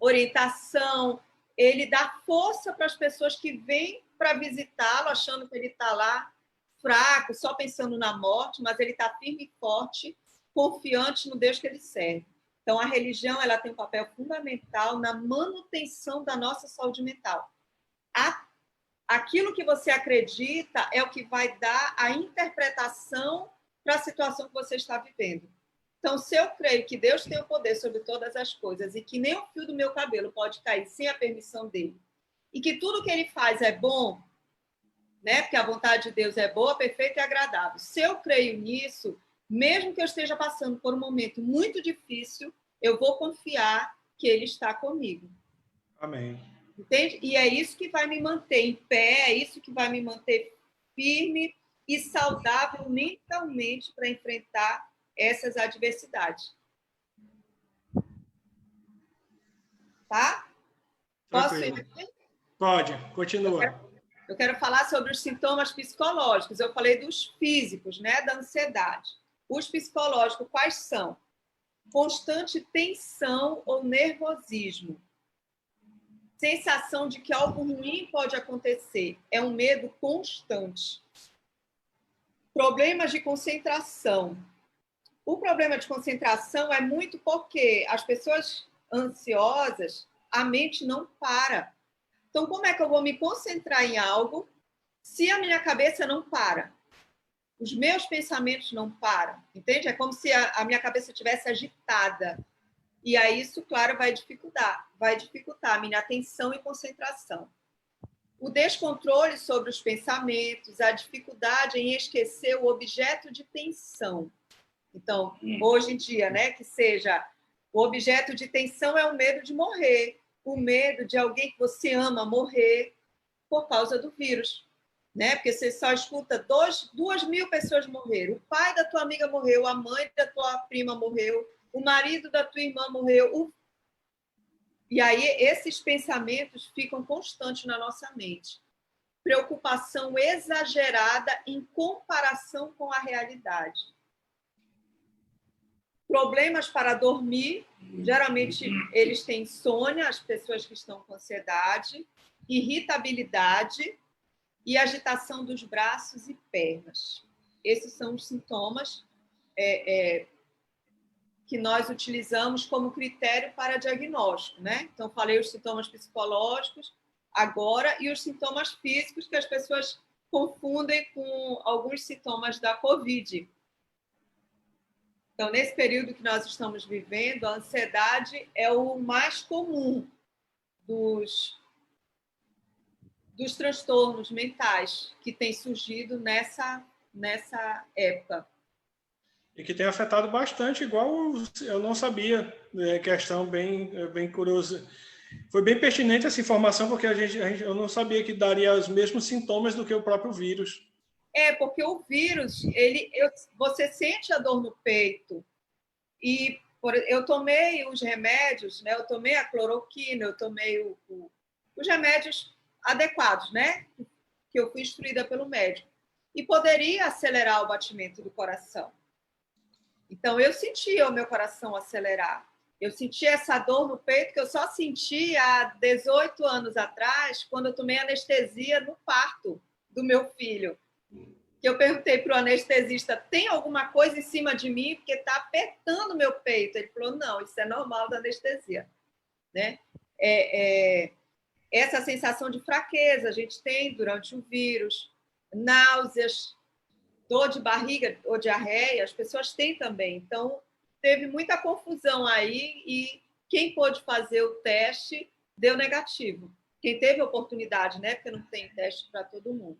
orientação, ele dá força para as pessoas que vêm para visitá-lo, achando que ele está lá fraco, só pensando na morte, mas ele está firme e forte, confiante no Deus que ele serve. Então, a religião ela tem um papel fundamental na manutenção da nossa saúde mental. Aquilo que você acredita é o que vai dar a interpretação para a situação que você está vivendo. Então, se eu creio que Deus tem o poder sobre todas as coisas e que nem o fio do meu cabelo pode cair sem a permissão dele, e que tudo que ele faz é bom, né? Porque a vontade de Deus é boa, perfeita e agradável. Se eu creio nisso, mesmo que eu esteja passando por um momento muito difícil, eu vou confiar que ele está comigo. Amém. Entende? E é isso que vai me manter em pé, é isso que vai me manter firme e saudável mentalmente para enfrentar essas adversidades. Tá? Posso ir? Pode, continua. Eu quero falar sobre os sintomas psicológicos. Eu falei dos físicos, né, da ansiedade. Os psicológicos, quais são? Constante tensão ou nervosismo. Sensação de que algo ruim pode acontecer. É um medo constante. Problemas de concentração. O problema de concentração é muito porque as pessoas ansiosas, a mente não para. Então, como é que eu vou me concentrar em algo se a minha cabeça não para? Os meus pensamentos não param, entende? É como se a minha cabeça estivesse agitada. E aí isso, claro, vai dificultar a minha atenção e concentração. O descontrole sobre os pensamentos, a dificuldade em esquecer o objeto de tensão. Então, hoje em dia, né, que seja o objeto de tensão é o medo de morrer, o medo de alguém que você ama morrer por causa do vírus, né? Porque você só escuta 2.000 pessoas morreram. O pai da tua amiga morreu, a mãe da tua prima morreu, o marido da tua irmã morreu. E aí esses pensamentos ficam constantes na nossa mente. Preocupação exagerada em comparação com a realidade. Problemas para dormir, geralmente eles têm insônia, as pessoas que estão com ansiedade, irritabilidade e agitação dos braços e pernas. Esses são os sintomas que nós utilizamos como critério para diagnóstico, né? Então, falei os sintomas psicológicos agora e os sintomas físicos que as pessoas confundem com alguns sintomas da Covid. Então, nesse período que nós estamos vivendo, a ansiedade é o mais comum dos transtornos mentais que tem surgido nessa época. E que tem afetado bastante, igual eu não sabia, questão bem curiosa. Foi bem pertinente essa informação, porque eu não sabia que daria os mesmos sintomas do que o próprio vírus. Porque o vírus, você sente a dor no peito. E eu tomei os remédios, né? Eu tomei a cloroquina, eu tomei os remédios adequados, né? Que eu fui instruída pelo médico. e poderia acelerar o batimento do coração. Então, eu sentia o meu coração acelerar. Eu sentia essa dor no peito que eu só sentia há 18 anos atrás, quando eu tomei anestesia no parto do meu filho. Que eu perguntei para o anestesista, tem alguma coisa em cima de mim? Porque está apertando o meu peito. Ele falou, não, isso é normal da anestesia. Né? Essa sensação de fraqueza a gente tem durante o vírus, náuseas, dor de barriga ou diarreia, as pessoas têm também. Então, teve muita confusão aí e quem pôde fazer o teste deu negativo. Quem teve oportunidade, né? Porque não tem teste para todo mundo.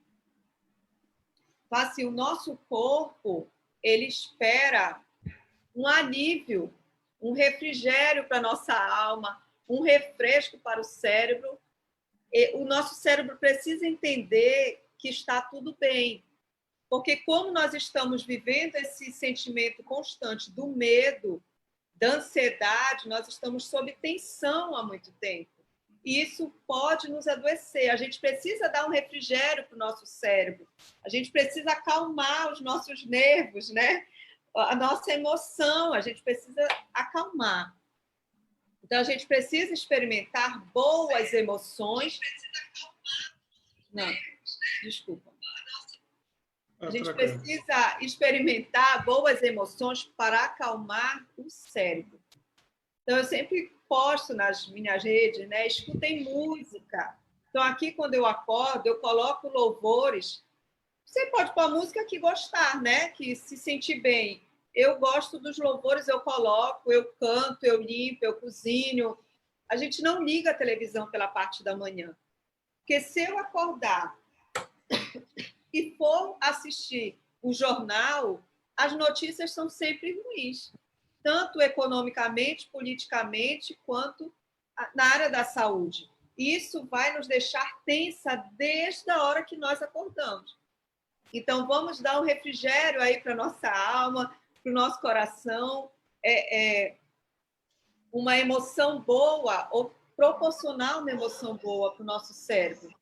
Então, assim, o nosso corpo, ele espera um alívio, um refrigério para a nossa alma, um refresco para o cérebro. E o nosso cérebro precisa entender que está tudo bem. Porque como nós estamos vivendo esse sentimento constante do medo, da ansiedade, nós estamos sob tensão há muito tempo. E isso pode nos adoecer. A gente precisa dar um refrigério para o nosso cérebro. A gente precisa acalmar os nossos nervos, né? A nossa emoção, a gente precisa acalmar. Então, a gente precisa experimentar boas emoções. Não, desculpa. A gente precisa experimentar boas emoções para acalmar o cérebro. Então, eu sempre posto nas minhas redes, né? Escutem música. Então, aqui, quando eu acordo, eu coloco louvores. Você pode pôr a música que gostar, né? Que se sentir bem. Eu gosto dos louvores, eu coloco, eu canto, eu limpo, eu cozinho. A gente não liga a televisão pela parte da manhã. Porque se eu acordar e for assistir o jornal, as notícias são sempre ruins. Tanto economicamente, politicamente, quanto na área da saúde. Isso vai nos deixar tensa desde a hora que nós acordamos. Então, vamos dar um refrigério aí para a nossa alma, para o nosso coração, uma emoção boa, ou proporcionar uma emoção boa para o nosso cérebro.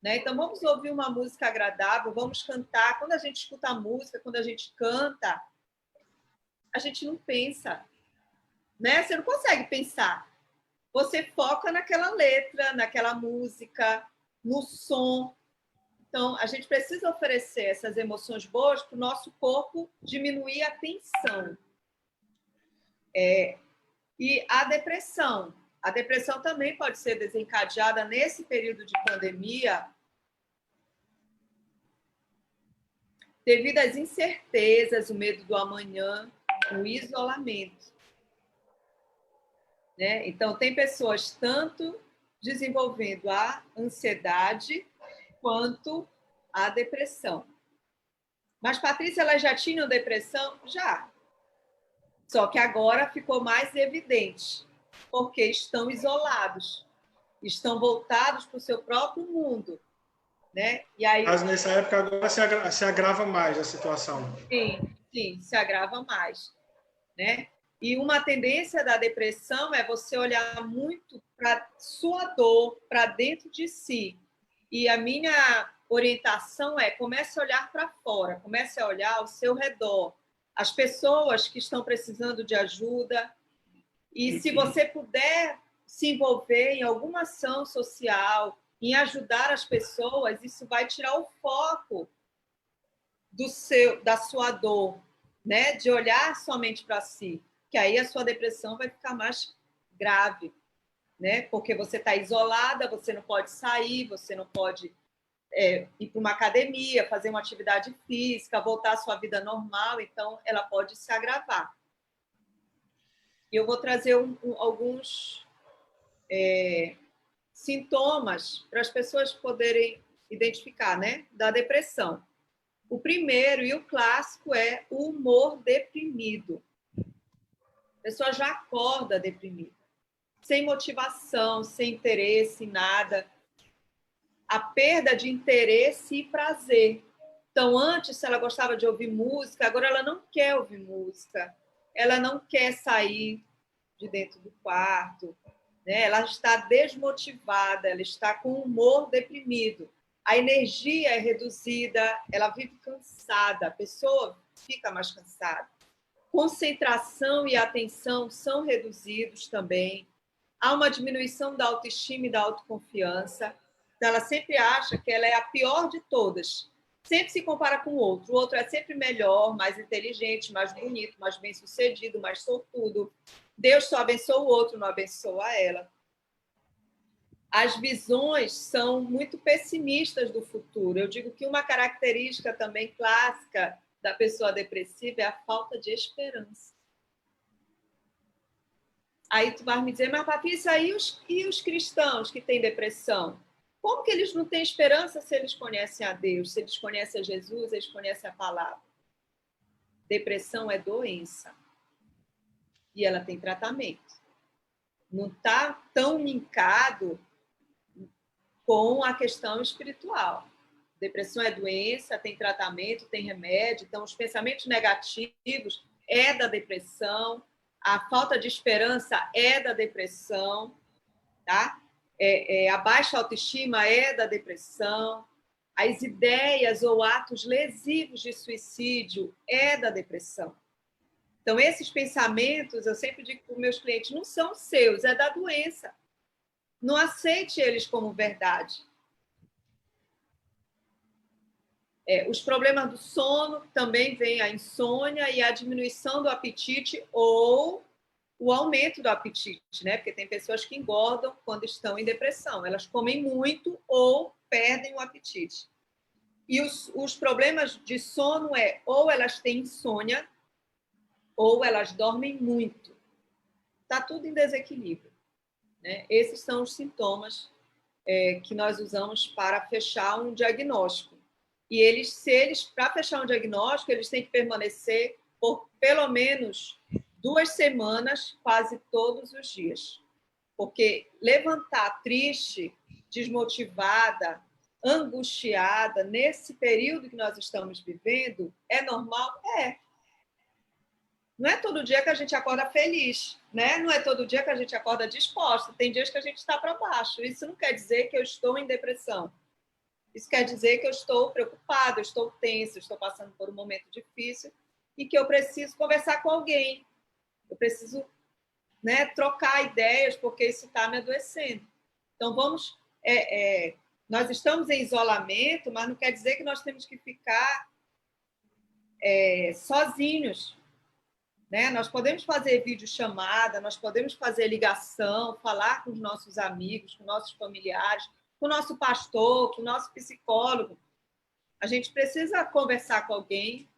Né? Então, vamos ouvir uma música agradável, vamos cantar. Quando a gente escuta a música, quando a gente canta, a gente não pensa. Né? Você não consegue pensar. Você foca naquela letra, naquela música, no som. Então, a gente precisa oferecer essas emoções boas para o nosso corpo diminuir a tensão. E a depressão. A depressão também pode ser desencadeada nesse período de pandemia devido às incertezas, o medo do amanhã, o isolamento. Né? Então, tem pessoas tanto desenvolvendo a ansiedade quanto a depressão. Mas, Patrícia, elas já tinham depressão? Já. Só que agora ficou mais evidente, porque estão isolados, estão voltados para o seu próprio mundo. Né? E aí, mas nessa época agora se agrava mais a situação. Sim, se agrava mais. Né? E uma tendência da depressão é você olhar muito para sua dor, para dentro de si. E a minha orientação é: comece a olhar para fora, comece a olhar ao seu redor, as pessoas que estão precisando de ajuda. E se você puder se envolver em alguma ação social, em ajudar as pessoas, isso vai tirar o foco da sua dor, né? De olhar somente para si, que aí a sua depressão vai ficar mais grave, né? Porque você está isolada, você não pode sair, você não pode ir para uma academia, fazer uma atividade física, voltar à sua vida normal, então ela pode se agravar. E eu vou trazer alguns sintomas para as pessoas poderem identificar, né, da depressão. O primeiro e o clássico é o humor deprimido. A pessoa já acorda deprimida, sem motivação, sem interesse em nada. A perda de interesse e prazer. Então, antes, se ela gostava de ouvir música, agora ela não quer ouvir música, ela não quer sair de dentro do quarto, né? Ela está desmotivada, ela está com o humor deprimido. a energia é reduzida, ela vive cansada, a pessoa fica mais cansada. Concentração e atenção são reduzidos também. Há uma diminuição da autoestima e da autoconfiança. Então, ela sempre acha que ela é a pior de todas. Sempre se compara com o outro é sempre melhor, mais inteligente, mais bonito, mais bem-sucedido, mais sortudo. Deus só abençoa o outro, não abençoa ela. As visões são muito pessimistas do futuro. Eu digo que uma característica também clássica da pessoa depressiva é a falta de esperança. Aí tu vai me dizer, mas Patrícia, e os cristãos que têm depressão? Como que eles não têm esperança se eles conhecem a Deus, se eles conhecem a Jesus, eles conhecem a palavra? Depressão é doença. E ela tem tratamento. Não está tão linkado com a questão espiritual. Depressão é doença, tem tratamento, tem remédio. Então, os pensamentos negativos é da depressão, a falta de esperança é da depressão, tá? A baixa autoestima é da depressão, as ideias ou atos lesivos de suicídio é da depressão. Então, esses pensamentos, eu sempre digo para os meus clientes, não são seus, é da doença. Não aceite eles como verdade. Os problemas do sono também vêm a insônia e a diminuição do apetite ou o aumento do apetite, né? Porque tem pessoas que engordam quando estão em depressão. Elas comem muito ou perdem o apetite. E os problemas de sono ou elas têm insônia ou elas dormem muito. Está tudo em desequilíbrio, né? Esses são os sintomas que nós usamos para fechar um diagnóstico. E para fechar um diagnóstico, eles têm que permanecer por pelo menos 2 semanas, quase todos os dias. Porque levantar triste, desmotivada, angustiada, nesse período que nós estamos vivendo, é normal? É. Não é todo dia que a gente acorda feliz, né? Não é todo dia que a gente acorda disposta. Tem dias que a gente está para baixo. Isso não quer dizer que eu estou em depressão. Isso quer dizer que eu estou preocupada, eu estou tensa, eu estou passando por um momento difícil e que eu preciso conversar com alguém. Eu preciso, né, trocar ideias porque isso está me adoecendo. Então, nós estamos em isolamento, mas não quer dizer que nós temos que ficar sozinhos. Né? Nós podemos fazer videochamada, nós podemos fazer ligação, falar com os nossos amigos, com nossos familiares, com o nosso pastor, com o nosso psicólogo. A gente precisa conversar com alguém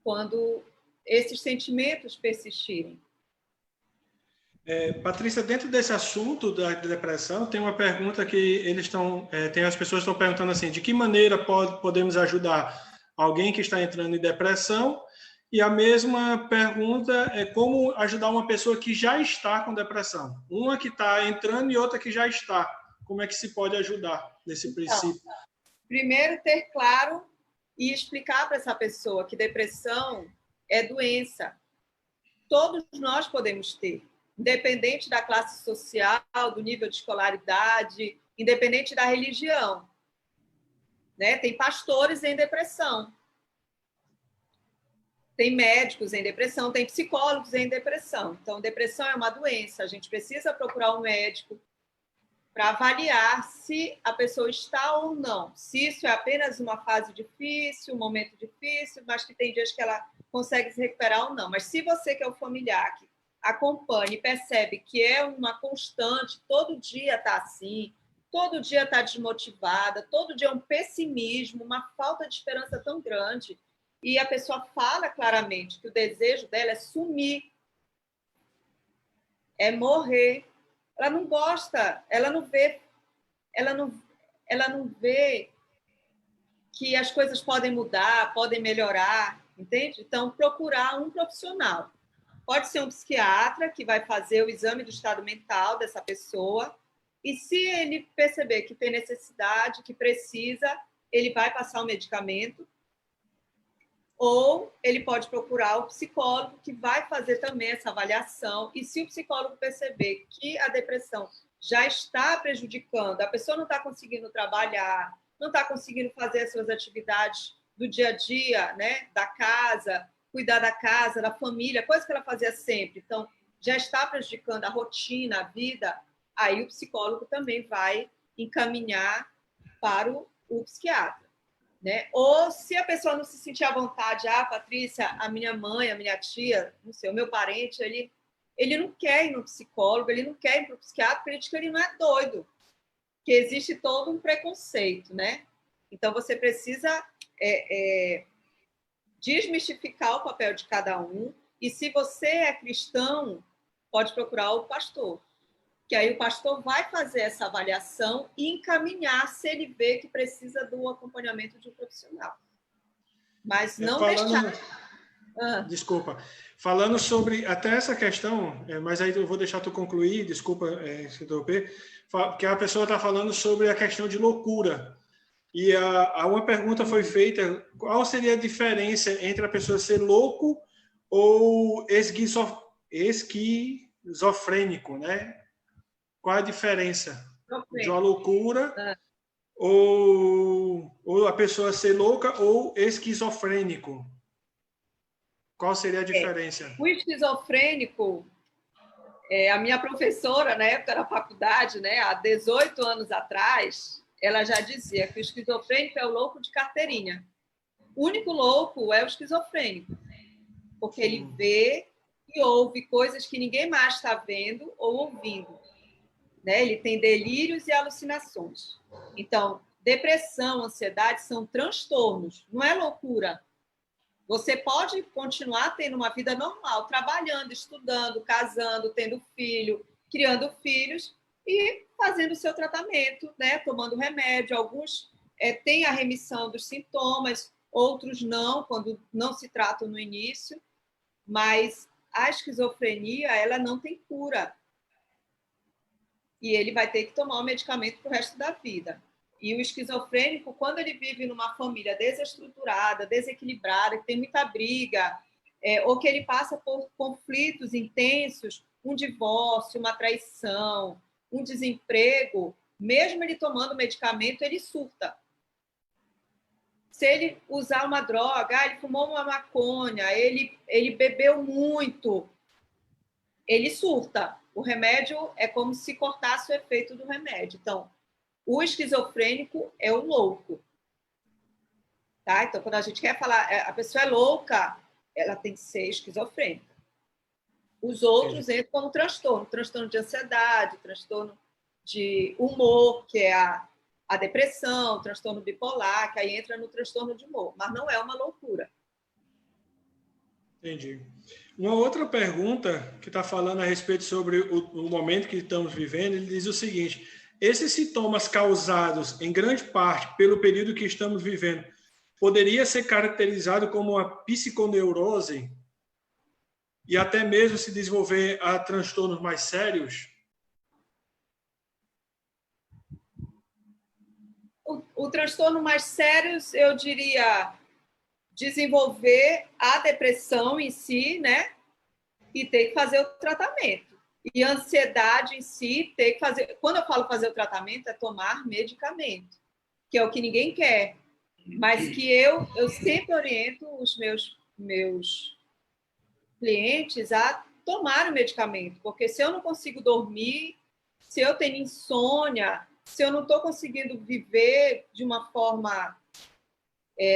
quando esses sentimentos persistirem. Patrícia, dentro desse assunto da depressão, tem uma pergunta que as pessoas estão perguntando assim, de que maneira podemos ajudar alguém que está entrando em depressão? E a mesma pergunta é como ajudar uma pessoa que já está com depressão. Uma que está entrando e outra que já está. Como é que se pode ajudar nesse princípio? Então, primeiro, ter claro e explicar para essa pessoa que depressão é doença. Todos nós podemos ter, independente da classe social, do nível de escolaridade, independente da religião. Né? Tem pastores em depressão. Tem médicos em depressão, tem psicólogos em depressão. Então, depressão é uma doença. A gente precisa procurar um médico para avaliar se a pessoa está ou não. Se isso é apenas uma fase difícil, um momento difícil, mas que tem dias que ela consegue se recuperar ou não. Mas se você que é o familiar, que acompanha e percebe que é uma constante, todo dia está assim, todo dia está desmotivada, todo dia é um pessimismo, uma falta de esperança tão grande, e a pessoa fala claramente que o desejo dela é sumir, é morrer. Ela não gosta, ela não vê que as coisas podem mudar, podem melhorar, entende? Então, procurar um profissional. Pode ser um psiquiatra que vai fazer o exame do estado mental dessa pessoa, e se ele perceber que tem necessidade, que precisa, ele vai passar o medicamento, ou ele pode procurar o psicólogo, que vai fazer também essa avaliação. E se o psicólogo perceber que a depressão já está prejudicando, a pessoa não está conseguindo trabalhar, não está conseguindo fazer as suas atividades do dia a dia, né? Da casa, cuidar da casa, da família, coisa que ela fazia sempre. Então, já está prejudicando a rotina, a vida, aí o psicólogo também vai encaminhar para o psiquiatra, né? Ou se a pessoa não se sentir à vontade, Patrícia, a minha mãe, a minha tia, não sei, o meu parente, ele não quer ir no psicólogo, ele não quer ir para o psiquiatra, porque ele diz que ele não é doido, que existe todo um preconceito, né? Então, você precisa desmistificar o papel de cada um, e se você é cristão, pode procurar o pastor, que aí o pastor vai fazer essa avaliação e encaminhar se ele vê que precisa do acompanhamento de um profissional. Mas não deixar... Desculpa. Falando sobre até essa questão, mas aí eu vou deixar tu concluir, desculpa se interromper, porque a pessoa está falando sobre a questão de loucura. E uma pergunta foi feita, qual seria a diferença entre a pessoa ser louco ou esquizofrênico, né? Qual a diferença de uma loucura ou a pessoa ser louca ou esquizofrênico? Qual seria a diferença? O esquizofrênico, a minha professora, na época da faculdade, né, há 18 anos atrás, ela já dizia que o esquizofrênico é o louco de carteirinha. O único louco é o esquizofrênico, porque ele vê e ouve coisas que ninguém mais está vendo ou ouvindo, né? Ele tem delírios e alucinações. Então, depressão, ansiedade são transtornos, não é loucura. Você pode continuar tendo uma vida normal, trabalhando, estudando, casando, tendo filho, criando filhos e fazendo o seu tratamento, né? Tomando remédio. Alguns têm a remissão dos sintomas, outros não, quando não se tratam no início. Mas a esquizofrenia, ela não tem cura. E ele vai ter que tomar o medicamento para o resto da vida. E o esquizofrênico, quando ele vive numa família desestruturada, desequilibrada, que tem muita briga, ou que ele passa por conflitos intensos, um divórcio, uma traição, um desemprego, mesmo ele tomando medicamento, ele surta. Se ele usar uma droga, ele fumou uma maconha, ele bebeu muito, ele surta. O remédio é como se cortasse o efeito do remédio. Então, o esquizofrênico é o louco. Tá? Então, quando a gente quer falar, a pessoa é louca, ela tem que ser esquizofrênica. Os outros entram como transtorno de ansiedade, transtorno de humor, que é a depressão, transtorno bipolar, que aí entra no transtorno de humor, mas não é uma loucura. Entendi. Uma outra pergunta que está falando a respeito sobre o momento que estamos vivendo, ele diz o seguinte: esses sintomas causados, em grande parte, pelo período que estamos vivendo, poderia ser caracterizado como uma psiconeurose e até mesmo se desenvolver a transtornos mais sérios? O transtorno mais sério, eu diria, desenvolver a depressão em si, né? E ter que fazer o tratamento. E a ansiedade em si, ter que fazer... Quando eu falo fazer o tratamento, é tomar medicamento, que é o que ninguém quer. Mas que eu sempre oriento os meus clientes a tomar o medicamento, porque se eu não consigo dormir, se eu tenho insônia, se eu não estou conseguindo viver de uma forma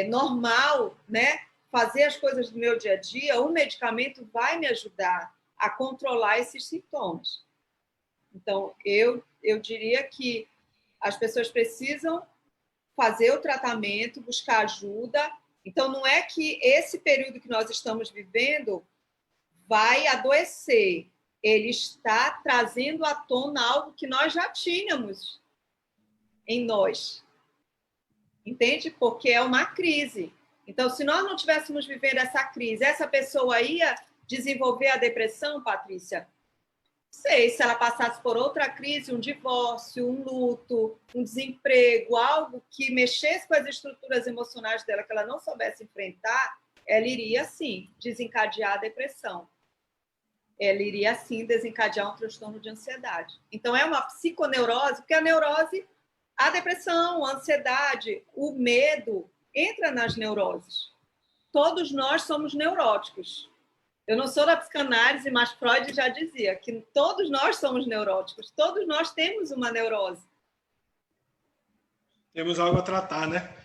normal, né? Fazer as coisas do meu dia a dia, o medicamento vai me ajudar a controlar esses sintomas. Então, eu diria que as pessoas precisam fazer o tratamento, buscar ajuda. Então, não é que esse período que nós estamos vivendo vai adoecer. Ele está trazendo à tona algo que nós já tínhamos em nós. Entende? Porque é uma crise. Então, se nós não tivéssemos vivendo essa crise, essa pessoa ia desenvolver a depressão, Patrícia? Não sei, se ela passasse por outra crise, um divórcio, um luto, um desemprego, algo que mexesse com as estruturas emocionais dela, que ela não soubesse enfrentar, ela iria, sim, desencadear a depressão. Ela iria, sim, desencadear um transtorno de ansiedade. Então, é uma psiconeurose, porque a neurose A depressão, a ansiedade, o medo entra nas neuroses. Todos nós somos neuróticos. Eu não sou da psicanálise, mas Freud já dizia que todos nós somos neuróticos. Todos nós temos uma neurose. Temos algo a tratar, né?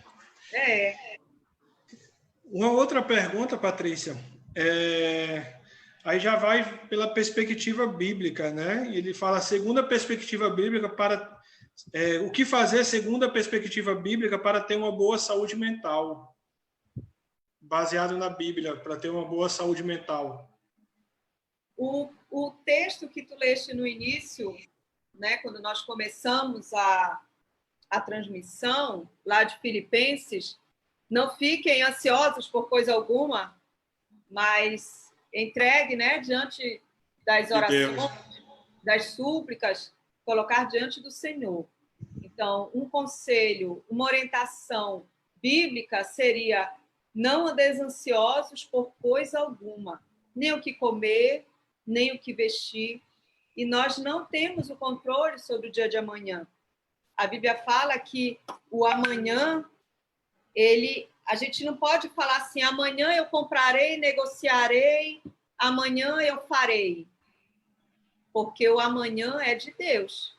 Uma outra pergunta, Patrícia, aí já vai pela perspectiva bíblica, né? Ele fala, segundo a perspectiva bíblica, o que fazer segundo a perspectiva bíblica para ter uma boa saúde mental? Baseado na Bíblia, para ter uma boa saúde mental. O texto que tu leste no início, né, quando nós começamos a transmissão, lá de Filipenses, não fiquem ansiosos por coisa alguma, mas entregue, né, diante das orações, das súplicas, colocar diante do Senhor. Então, um conselho, uma orientação bíblica seria: não andeis ansiosos por coisa alguma, nem o que comer, nem o que vestir. E nós não temos o controle sobre o dia de amanhã. A Bíblia fala que o amanhã, a gente não pode falar assim, amanhã eu comprarei, negociarei, amanhã eu farei. Porque o amanhã é de Deus.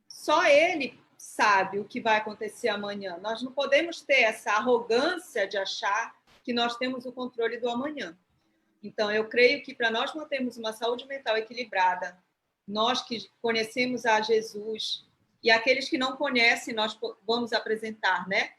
Só Ele sabe o que vai acontecer amanhã. Nós não podemos ter essa arrogância de achar que nós temos o controle do amanhã. Então, eu creio que para nós mantermos uma saúde mental equilibrada, nós que conhecemos a Jesus e aqueles que não conhecem, nós vamos apresentar, né?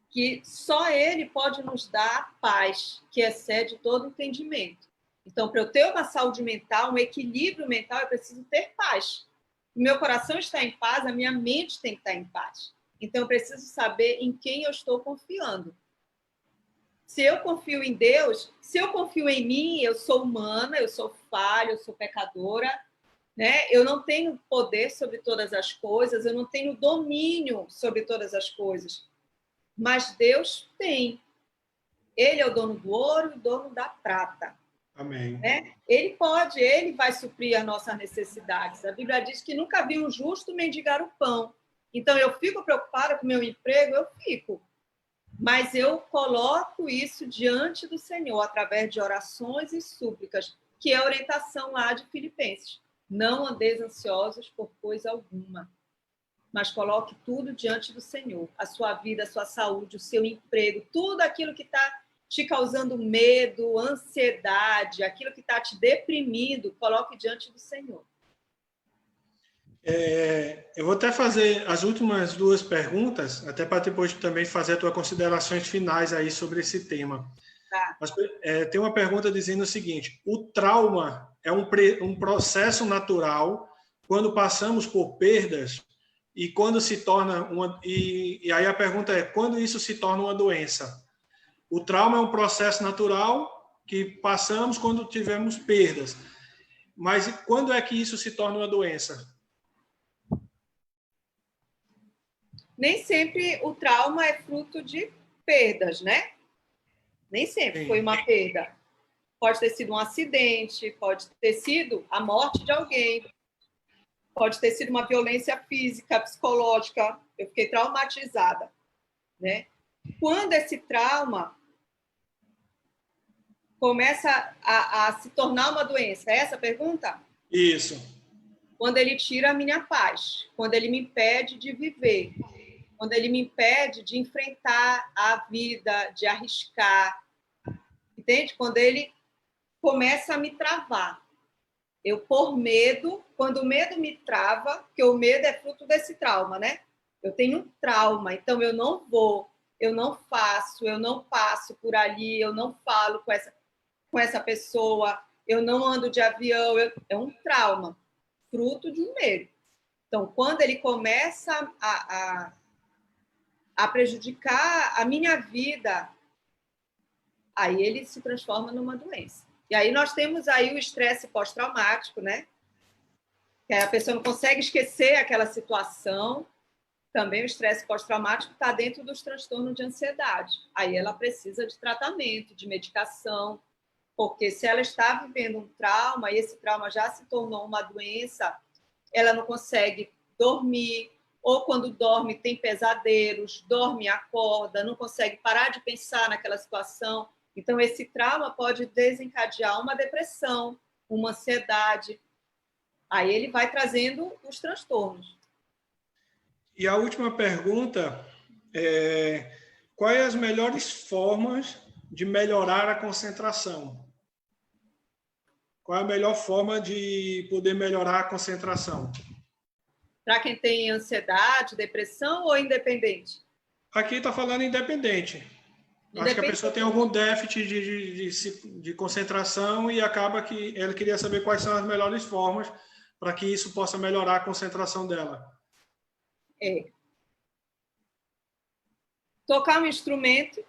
Que só Ele pode nos dar paz, que excede todo entendimento. Então, para eu ter uma saúde mental, um equilíbrio mental, eu preciso ter paz. O meu coração está em paz, a minha mente tem que estar em paz. Então, eu preciso saber em quem eu estou confiando. Se eu confio em Deus, se eu confio em mim, eu sou humana, eu sou falha, eu sou pecadora, né? Eu não tenho poder sobre todas as coisas, eu não tenho domínio sobre todas as coisas. Mas Deus tem. Ele é o dono do ouro e o dono da prata. Amém. Né? Ele vai suprir as nossas necessidades. A Bíblia diz que nunca vi um justo mendigar o pão. Então, eu fico preocupada com o meu emprego? Eu fico. Mas eu coloco isso diante do Senhor, através de orações e súplicas, que é a orientação lá de Filipenses. Não andeis ansiosos por coisa alguma, mas coloque tudo diante do Senhor. A sua vida, a sua saúde, o seu emprego, tudo aquilo que está te causando medo, ansiedade, aquilo que está te deprimindo, coloque diante do Senhor. Eu vou até fazer as últimas duas perguntas, até para depois também fazer as tuas considerações finais aí sobre esse tema. Tá. Mas, tem uma pergunta dizendo o seguinte: o trauma é um processo natural quando passamos por perdas e quando se torna e aí a pergunta é: quando isso se torna uma doença? O trauma é um processo natural que passamos quando tivemos perdas. Mas quando é que isso se torna uma doença? Nem sempre o trauma é fruto de perdas, né? Nem sempre foi uma perda. Pode ter sido um acidente, pode ter sido a morte de alguém, pode ter sido uma violência física, psicológica. Eu fiquei traumatizada, né? Quando esse trauma começa a se tornar uma doença, é essa a pergunta? Isso. Quando ele tira a minha paz, quando ele me impede de viver, quando ele me impede de enfrentar a vida, de arriscar, entende? Quando ele começa a me travar. Eu, por medo, quando o medo me trava, porque o medo é fruto desse trauma, né? Eu tenho um trauma, então eu não vou, eu não faço, eu não passo por ali, eu não falo com essa pessoa, eu não ando de avião, é um trauma, fruto de um medo. Então, quando ele começa a prejudicar a minha vida, aí ele se transforma numa doença. E aí nós temos aí o estresse pós-traumático, né? Que a pessoa não consegue esquecer aquela situação. Também o estresse pós-traumático está dentro dos transtornos de ansiedade. Aí ela precisa de tratamento, de medicação, porque se ela está vivendo um trauma e esse trauma já se tornou uma doença, ela não consegue dormir, ou quando dorme tem pesadelos, dorme e acorda, não consegue parar de pensar naquela situação. Então, esse trauma pode desencadear uma depressão, uma ansiedade. Aí ele vai trazendo os transtornos. E a última pergunta é: quais as melhores formas de melhorar a concentração? Qual é a melhor forma de poder melhorar a concentração? Para quem tem ansiedade, depressão ou independente? Aqui está falando independente. Acho que a pessoa tem algum déficit de concentração e acaba que ela queria saber quais são as melhores formas para que isso possa melhorar a concentração dela. Tocar um instrumento,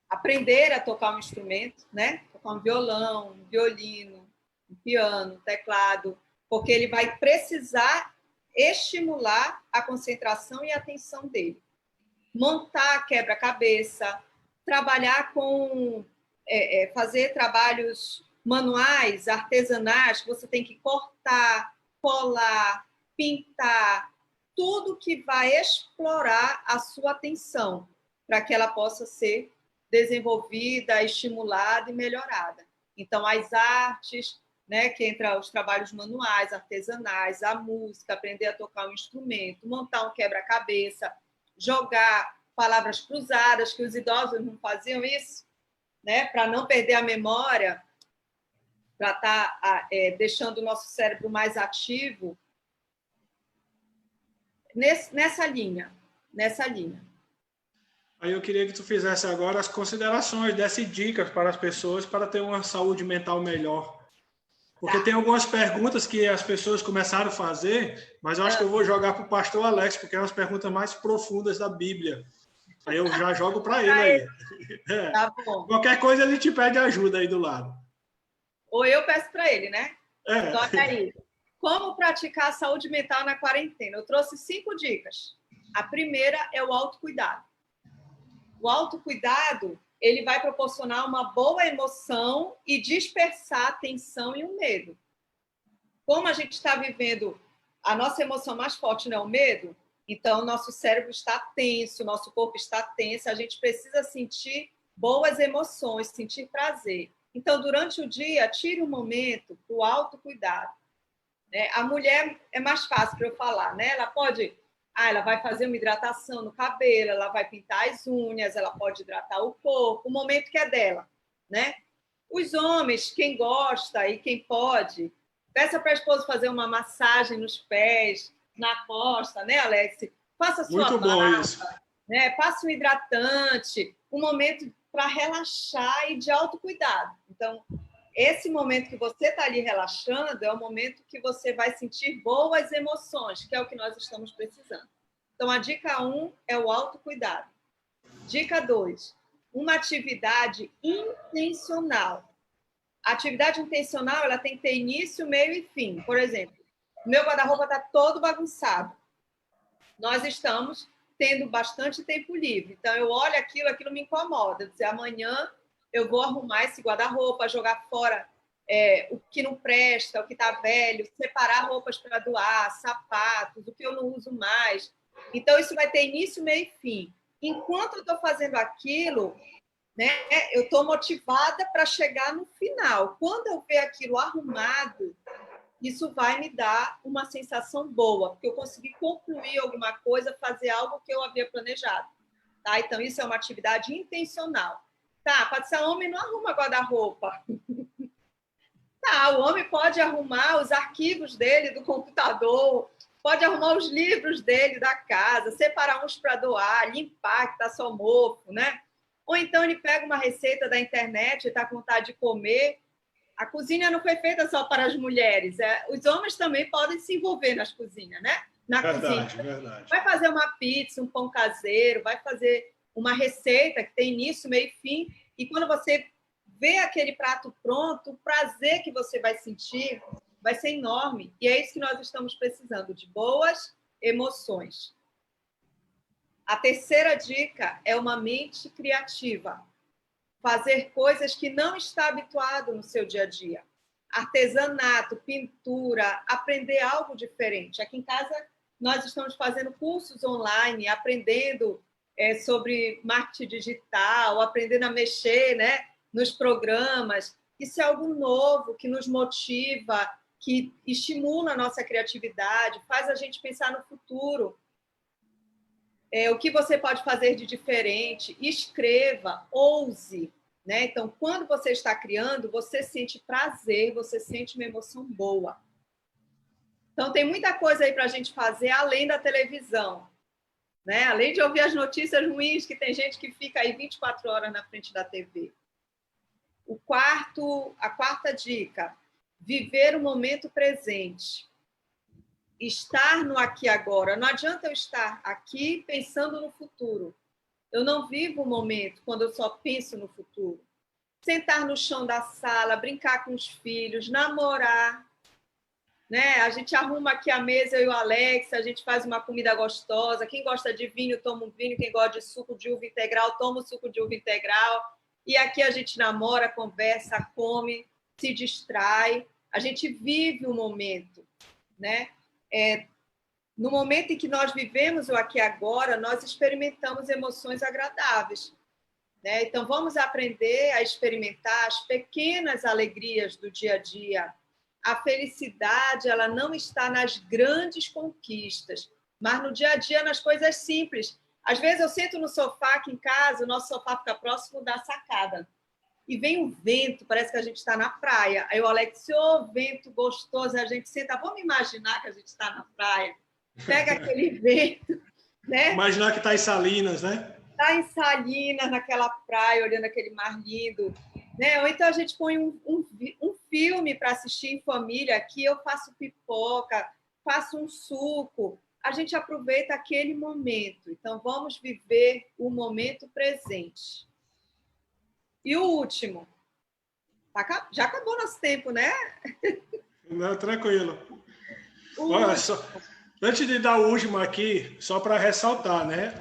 aprender a tocar um instrumento, né? Tocar um violão, um violino, um piano, um teclado, porque ele vai precisar estimular a concentração e a atenção dele. Montar quebra-cabeça, trabalhar com... fazer trabalhos manuais, artesanais, que você tem que cortar, colar, pintar, tudo que vai explorar a sua atenção, para que ela possa ser desenvolvida, estimulada e melhorada. Então, as artes, né, que entra os trabalhos manuais, artesanais, a música, aprender a tocar um instrumento, montar um quebra-cabeça, jogar palavras cruzadas, que os idosos não faziam isso, né, para não perder a memória, para estar deixando o nosso cérebro mais ativo, nessa linha. Aí eu queria que tu fizesse agora as considerações, desse dicas para as pessoas para ter uma saúde mental melhor. Porque tem algumas perguntas que as pessoas começaram a fazer, mas eu acho que eu vou jogar para o pastor Alex, porque é umas perguntas mais profundas da Bíblia. Aí eu já jogo para ele aí. Tá bom. Qualquer coisa ele te pede ajuda aí do lado. Ou eu peço para ele, né? Toca aí. Como praticar a saúde mental na quarentena? Eu trouxe 5 dicas. A primeira é o autocuidado. O autocuidado, ele vai proporcionar uma boa emoção e dispersar a tensão e o medo. Como a gente está vivendo, a nossa emoção mais forte não é o medo, então nosso cérebro está tenso, nosso corpo está tenso, a gente precisa sentir boas emoções, sentir prazer. Então, durante o dia, tire um momento para o autocuidado. A mulher é mais fácil para eu falar, né? Ela pode... ela vai fazer uma hidratação no cabelo, ela vai pintar as unhas, ela pode hidratar o corpo, o momento que é dela, né? Os homens, quem gosta e quem pode, peça para a esposa fazer uma massagem nos pés, na costa, né, Alex? Faça a sua barba, né? Passe um hidratante, um momento para relaxar e de autocuidado. Então, esse momento que você está ali relaxando é o momento que você vai sentir boas emoções, que é o que nós estamos precisando. Então, a dica 1 é o autocuidado. Dica 2, uma atividade intencional. A atividade intencional, ela tem que ter início, meio e fim. Por exemplo, o meu guarda-roupa está todo bagunçado. Nós estamos tendo bastante tempo livre. Então, eu olho aquilo me incomoda. Eu dizer, amanhã eu vou arrumar esse guarda-roupa, jogar fora o que não presta, o que está velho, separar roupas para doar, sapatos, o que eu não uso mais. Então, isso vai ter início, meio e fim. Enquanto eu estou fazendo aquilo, né, eu estou motivada para chegar no final. Quando eu ver aquilo arrumado, isso vai me dar uma sensação boa, porque eu consegui concluir alguma coisa, fazer algo que eu havia planejado. Tá? Então, isso é uma atividade intencional. Tá, pode ser homem, não arruma guarda-roupa. Tá, o homem pode arrumar os arquivos dele do computador, pode arrumar os livros dele da casa, separar uns para doar, limpar, que está só mofo, né? Ou então ele pega uma receita da internet e está com vontade de comer. A cozinha não foi feita só para as mulheres. Os homens também podem se envolver nas cozinhas, né? Verdade. Vai fazer uma pizza, um pão caseiro, vai fazer uma receita que tem início, meio e fim. E quando você vê aquele prato pronto, o prazer que você vai sentir vai ser enorme. E é isso que nós estamos precisando, de boas emoções. A terceira dica é uma mente criativa. Fazer coisas que não está habituado no seu dia a dia. Artesanato, pintura, aprender algo diferente. Aqui em casa, nós estamos fazendo cursos online, aprendendo sobre marketing digital, aprendendo a mexer, né, nos programas. Isso é algo novo que nos motiva, que estimula a nossa criatividade, faz a gente pensar no futuro. O que você pode fazer de diferente? Escreva, ouse. Né? Então, quando você está criando, você sente prazer, você sente uma emoção boa. Então, tem muita coisa aí para a gente fazer além da televisão. Né? Além de ouvir as notícias ruins, que tem gente que fica aí 24 horas na frente da TV. A quarta dica, viver o momento presente. Estar no aqui e agora. Não adianta eu estar aqui pensando no futuro. Eu não vivo o momento quando eu só penso no futuro. Sentar no chão da sala, brincar com os filhos, namorar. Né? A gente arruma aqui a mesa, eu e o Alex, a gente faz uma comida gostosa. Quem gosta de vinho, toma um vinho. Quem gosta de suco de uva integral, toma o suco de uva integral. E aqui a gente namora, conversa, come, se distrai. A gente vive o momento. Né? No momento em que nós vivemos o aqui e agora, nós experimentamos emoções agradáveis. Né? Então, vamos aprender a experimentar as pequenas alegrias do dia a dia. A felicidade, ela não está nas grandes conquistas, mas no dia a dia, nas coisas simples. Às vezes, eu sento no sofá aqui em casa, o nosso sofá fica próximo da sacada. E vem um vento, parece que a gente está na praia. Aí o Alex, vento gostoso, a gente senta, vamos imaginar que a gente está na praia. Pega aquele vento, né? Imaginar que está em Salinas, né? Está em Salinas, naquela praia, olhando aquele mar lindo. Né? Ou então a gente põe um filme para assistir em família. Aqui eu faço pipoca, faço um suco. A gente aproveita aquele momento. Então, vamos viver o momento presente. E o último. Já acabou nosso tempo, né? Não, tranquilo. Olha, antes de dar o último aqui, só para ressaltar, né?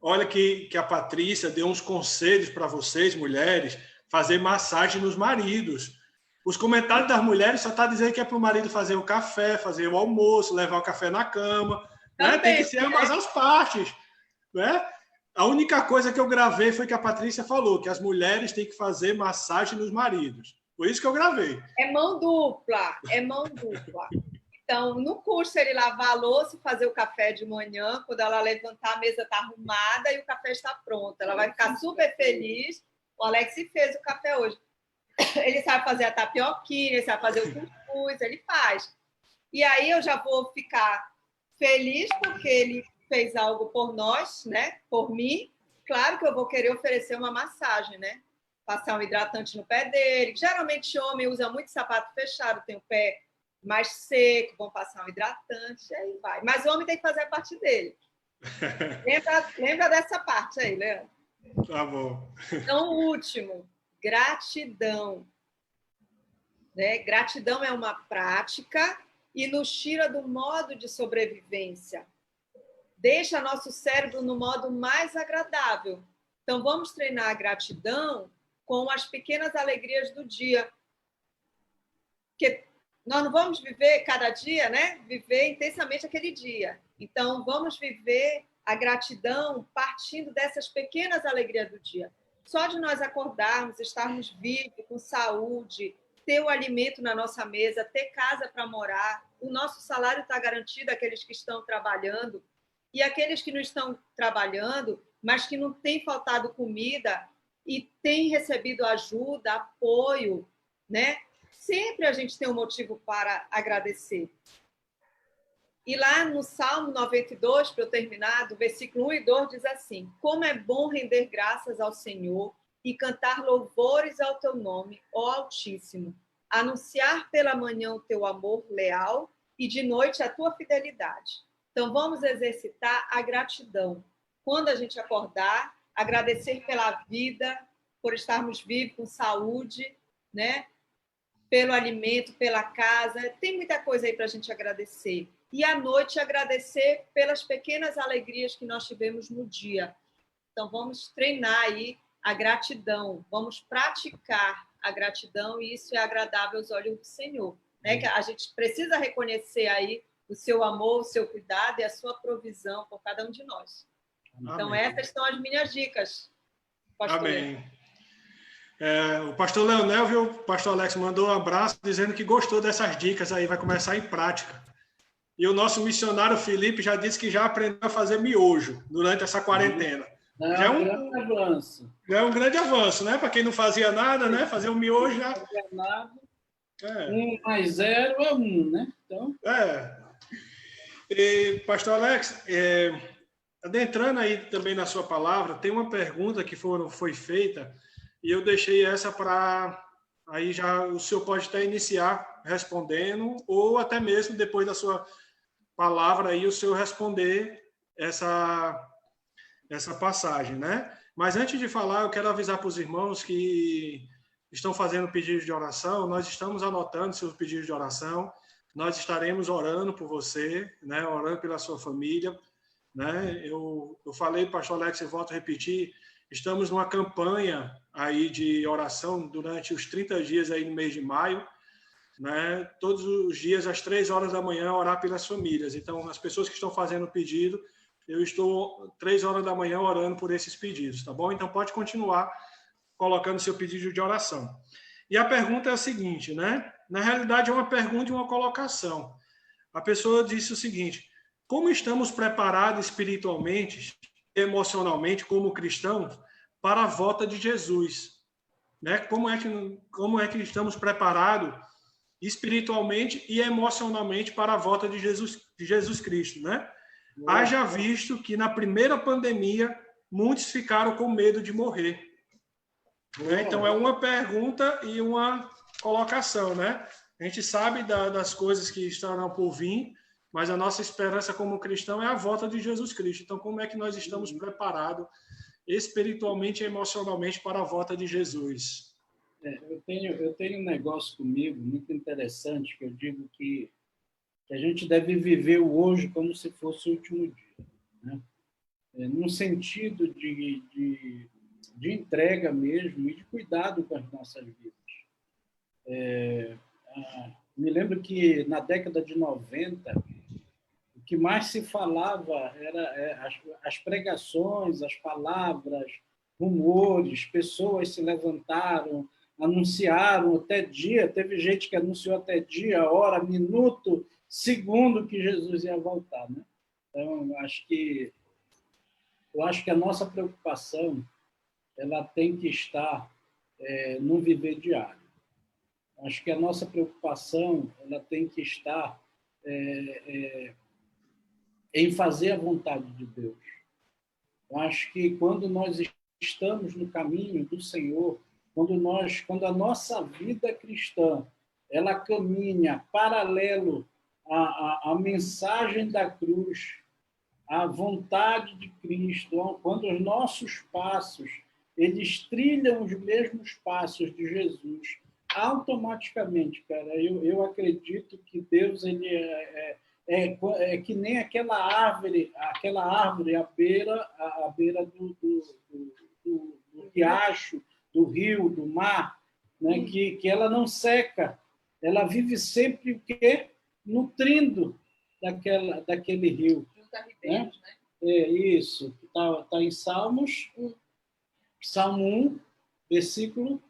Olha que a Patrícia deu uns conselhos para vocês, mulheres, fazer massagem nos maridos. Os comentários das mulheres só estão dizendo que é para o marido fazer o café, fazer o almoço, levar o café na cama. Né? Tem que ser ambas as partes. Né? A única coisa que eu gravei foi que a Patrícia falou, que as mulheres têm que fazer massagem nos maridos. Foi isso que eu gravei. É mão dupla, é mão dupla. Então, no curso, ele lavar a louça e fazer o café de manhã. Quando ela levantar, a mesa está arrumada e o café está pronto. Ela vai ficar super feliz. O Alex fez o café hoje. Ele sabe fazer a tapioquinha, ele sabe fazer o cuscuz, ele faz. E aí eu já vou ficar feliz porque ele fez algo por nós, né? Por mim. Claro que eu vou querer oferecer uma massagem, né? Passar um hidratante no pé dele. Geralmente, homem usa muito sapato fechado, tem o pé mais seco, vão passar um hidratante, aí vai. Mas o homem tem que fazer a parte dele. Lembra dessa parte aí, Leandro? Tá bom. Então, o último, gratidão. Né? Gratidão é uma prática e nos tira do modo de sobrevivência. Deixa nosso cérebro no modo mais agradável. Então, vamos treinar a gratidão com as pequenas alegrias do dia. Porque nós não vamos viver cada dia, né? Viver intensamente aquele dia. Então, vamos viver a gratidão partindo dessas pequenas alegrias do dia. Só de nós acordarmos, estarmos vivos, com saúde, ter o alimento na nossa mesa, ter casa para morar, o nosso salário está garantido àqueles que estão trabalhando e aqueles que não estão trabalhando, mas que não têm faltado comida e têm recebido ajuda, apoio, né? Sempre a gente tem um motivo para agradecer. E lá no Salmo 92, para eu terminar, do versículo 1 e 2, diz assim: como é bom render graças ao Senhor e cantar louvores ao teu nome, ó Altíssimo, anunciar pela manhã o teu amor leal e de noite a tua fidelidade. Então, vamos exercitar a gratidão. Quando a gente acordar, agradecer pela vida, por estarmos vivos, com saúde, né? Pelo alimento, pela casa. Tem muita coisa aí para a gente agradecer. E à noite, agradecer pelas pequenas alegrias que nós tivemos no dia. Então, vamos treinar aí a gratidão. Vamos praticar a gratidão e isso é agradável aos olhos do Senhor. Né? Que a gente precisa reconhecer aí o seu amor, o seu cuidado e a sua provisão por cada um de nós. Então, Amém. essas são as minhas dicas, pastor. Amém. O pastor Leonel, viu? O pastor Alex mandou um abraço dizendo que gostou dessas dicas aí, vai começar em prática. E o nosso missionário Felipe já disse que já aprendeu a fazer miojo durante essa quarentena. Já é um grande avanço. Já é um grande avanço, né? Para quem não fazia nada, né? Fazer o miojo já. Não fazia nada. 1 mais 0 é 1, né? Então... E, pastor Alex, adentrando aí também na sua palavra, tem uma pergunta que foi feita e eu deixei essa para... Aí já o senhor pode até iniciar respondendo ou até mesmo depois da sua palavra aí o senhor responder essa passagem, né? Mas antes de falar, eu quero avisar para os irmãos que estão fazendo pedidos de oração, nós estamos anotando seus pedidos de oração, nós estaremos orando por você, né? Orando pela sua família, né? Eu falei, pastor Alex, e volto a repetir, estamos numa campanha aí de oração durante os 30 dias aí no mês de maio, né? Todos os dias às 3 horas da manhã orar pelas famílias. Então, as pessoas que estão fazendo o pedido, eu estou 3 horas da manhã orando por esses pedidos, tá bom? Então, pode continuar colocando seu pedido de oração. E a pergunta é a seguinte, né? Na realidade, é uma pergunta e uma colocação. A pessoa disse o seguinte: como estamos preparados espiritualmente, emocionalmente, como cristãos, para a volta de Jesus? Né? Como é que estamos preparados espiritualmente e emocionalmente para a volta de Jesus Cristo, né? Haja visto que na primeira pandemia muitos ficaram com medo de morrer. Né? Então é uma pergunta e uma colocação, né? A gente sabe das coisas que estarão por vir, mas a nossa esperança como cristão é a volta de Jesus Cristo. Então como é que nós estamos preparados espiritualmente e emocionalmente para a volta de Jesus? Eu tenho um negócio comigo muito interessante, que eu digo que a gente deve viver o hoje como se fosse o último dia, né? Num sentido de entrega mesmo e de cuidado com as nossas vidas. Me lembro que na década de 90, o que mais se falava era as pregações, as palavras, rumores, pessoas se levantaram, anunciaram até dia, teve gente que anunciou até dia, hora, minuto, segundo que Jesus ia voltar, né? Então, eu acho que a nossa preocupação ela tem que estar no viver diário. Acho que a nossa preocupação ela tem que estar em fazer a vontade de Deus. Eu acho que quando nós estamos no caminho do Senhor, quando a nossa vida cristã ela caminha paralelo à mensagem da cruz, à vontade de Cristo, quando os nossos passos eles trilham os mesmos passos de Jesus, automaticamente, cara, eu acredito que Deus ele é que nem aquela árvore à beira do riacho, do rio, do mar, né? Que ela não seca, ela vive sempre o quê? Nutrindo daquele rio. Junto a ribeiros, né? Isso, está em Salmos 1. Salmo 1, versículo...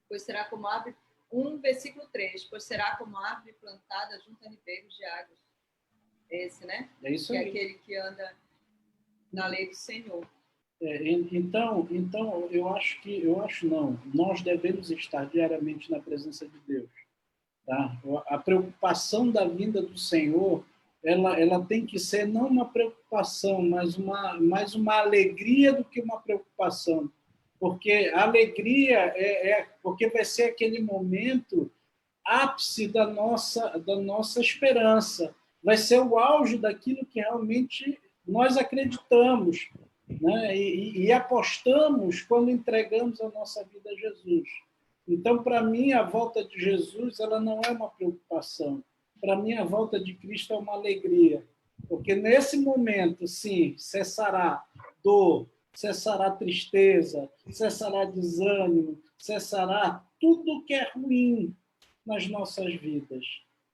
Pois será como árvore... 1, versículo 3. Pois será como árvore plantada junto a ribeiros de águas. Esse, né? É isso aí. Que é aquele que anda na lei do Senhor. Então, eu acho não. Nós devemos estar diariamente na presença de Deus. Tá? A preocupação da vinda do Senhor, ela tem que ser não uma preocupação, mas mais uma alegria do que uma preocupação. Porque a alegria porque vai ser aquele momento ápice da nossa esperança. Vai ser o auge daquilo que realmente nós acreditamos, né? E apostamos quando entregamos a nossa vida a Jesus. Então, para mim, a volta de Jesus ela não é uma preocupação. Para mim, a volta de Cristo é uma alegria. Porque nesse momento, sim, cessará dor, cessará tristeza, cessará desânimo, cessará tudo que é ruim nas nossas vidas.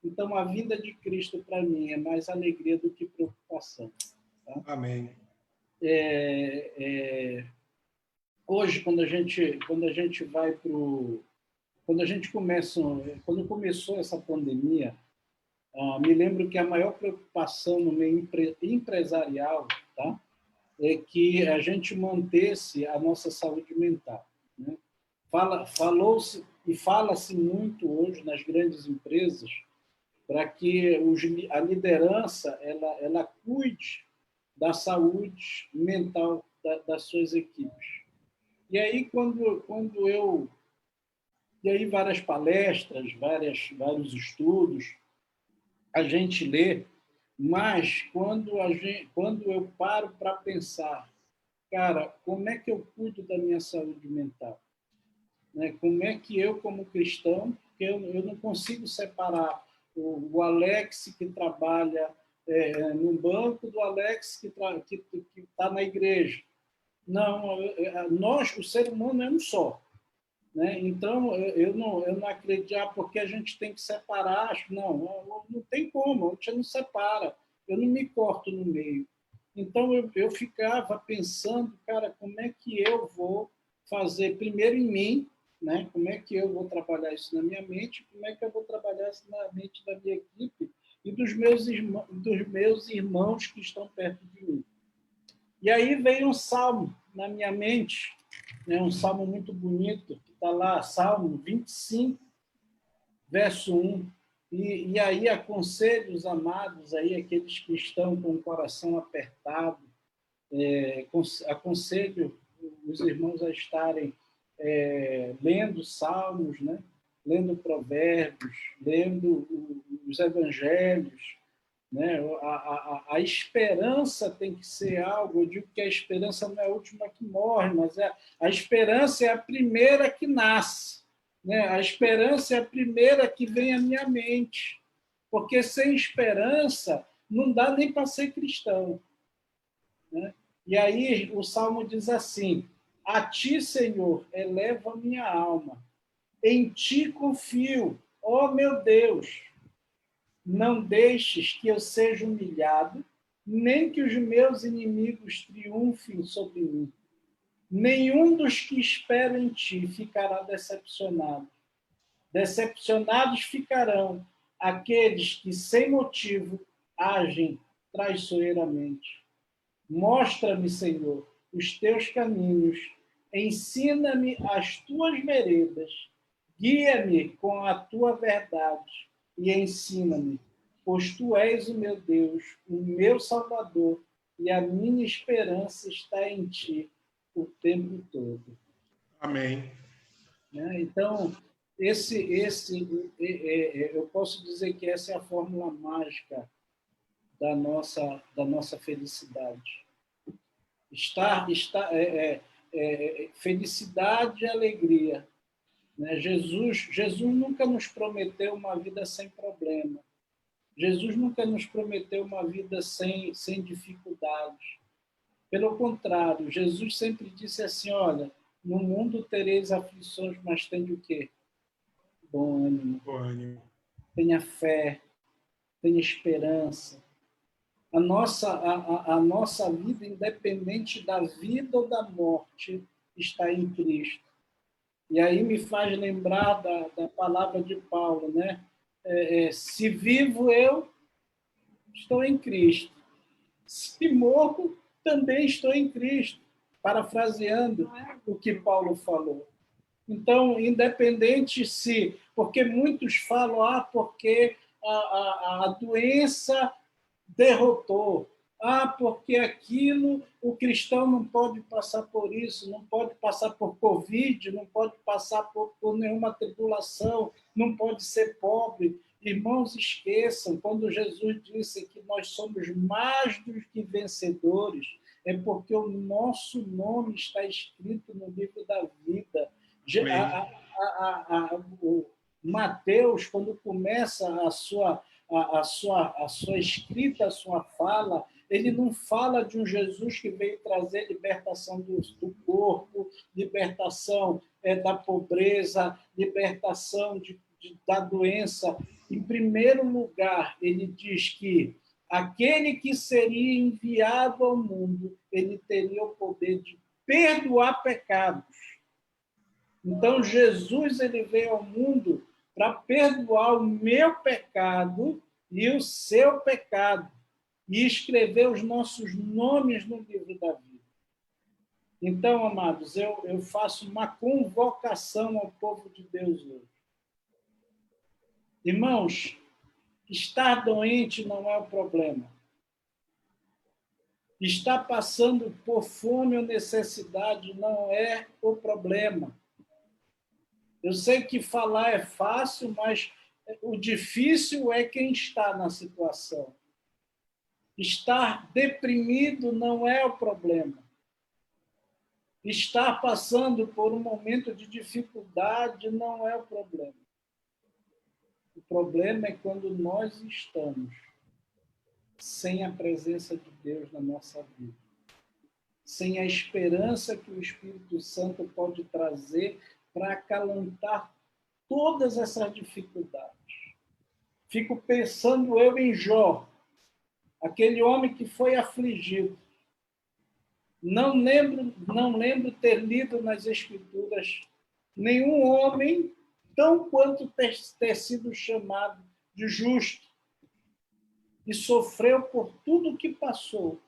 Então, a vinda de Cristo, para mim, é mais alegria do que preocupação. Tá? Amém. Hoje, quando a gente vai para o... Quando começou essa pandemia, me lembro que a maior preocupação no meio empresarial, tá, é que a gente mantesse a nossa saúde mental, né? Falou-se e fala-se muito hoje nas grandes empresas para que a liderança ela cuide da saúde mental das suas equipes. E aí várias palestras, vários estudos a gente lê, mas quando eu paro para pensar, cara, como é que eu cuido da minha saúde mental? Né? Como é que eu, como cristão, porque eu não consigo separar o Alex que trabalha no banco do Alex que está na igreja. Não, o ser humano é um só. Né? Então, eu não acredito, porque a gente tem que separar. Não tem como, a gente não separa. Eu não me corto no meio. Então, eu ficava pensando, cara, como é que eu vou fazer primeiro em mim, né? Como é que eu vou trabalhar isso na minha mente, como é que eu vou trabalhar isso na mente da minha equipe e dos meus irmãos que estão perto de mim. E aí veio um salmo na minha mente, né? Um salmo muito bonito, que está lá, Salmo 25, verso 1. E aí aconselho os amados, aí, aqueles que estão com o coração apertado, aconselho os irmãos a estarem lendo salmos, né? Lendo provérbios, lendo os evangelhos. Né? A esperança tem que ser algo, eu digo que a esperança não é a última que morre, mas a esperança é a primeira que nasce. Né? A esperança é a primeira que vem à minha mente, porque sem esperança não dá nem para ser cristão. Né? E aí o Salmo diz assim: a ti, Senhor, eleva minha alma, em ti confio, ó meu Deus. Não deixes que eu seja humilhado, nem que os meus inimigos triunfem sobre mim. Nenhum dos que esperam em ti ficará decepcionado. Decepcionados ficarão aqueles que, sem motivo, agem traiçoeiramente. Mostra-me, Senhor, os teus caminhos, ensina-me as tuas veredas, guia-me com a tua verdade e ensina-me, pois tu és o meu Deus, o meu Salvador, e a minha esperança está em ti o tempo todo. Amém. Né? Então, eu posso dizer que essa é a fórmula mágica da nossa felicidade. Felicidade e alegria. Né? Jesus nunca nos prometeu uma vida sem problema. Jesus nunca nos prometeu uma vida sem dificuldades. Pelo contrário, Jesus sempre disse assim: olha, no mundo tereis aflições, mas tende o quê? Bom ânimo. Bom ânimo. Tenha fé, tenha esperança. A nossa vida, independente da vida ou da morte, está em Cristo. E aí me faz lembrar da palavra de Paulo, né? Se vivo eu, estou em Cristo. Se morro, também estou em Cristo. Parafraseando o que Paulo falou. Então, independente porque muitos falam, porque a doença derrotou. Porque aquilo, o cristão não pode passar por isso, não pode passar por Covid, não pode passar por nenhuma tribulação, não pode ser pobre. Irmãos, esqueçam, quando Jesus disse que nós somos mais do que vencedores, é porque o nosso nome está escrito no livro da vida. O Mateus, quando começa a sua escrita, a sua fala, ele não fala de um Jesus que veio trazer libertação do corpo, libertação da pobreza, libertação da doença, em primeiro lugar, ele diz que aquele que seria enviado ao mundo, ele teria o poder de perdoar pecados. Então, Jesus ele veio ao mundo para perdoar o meu pecado e o seu pecado, e escrever os nossos nomes no livro da vida. Então, amados, eu faço uma convocação ao povo de Deus hoje. Irmãos, estar doente não é o problema. Estar passando por fome ou necessidade não é o problema. Eu sei que falar é fácil, mas o difícil é quem está na situação. Estar deprimido não é o problema. Estar passando por um momento de dificuldade não é o problema. O problema é quando nós estamos sem a presença de Deus na nossa vida, sem a esperança que o Espírito Santo pode trazer para acalentar todas essas dificuldades. Fico pensando eu em Jó, aquele homem que foi afligido. Não lembro ter lido nas Escrituras nenhum homem tão quanto ter sido chamado de justo e sofreu por tudo que passou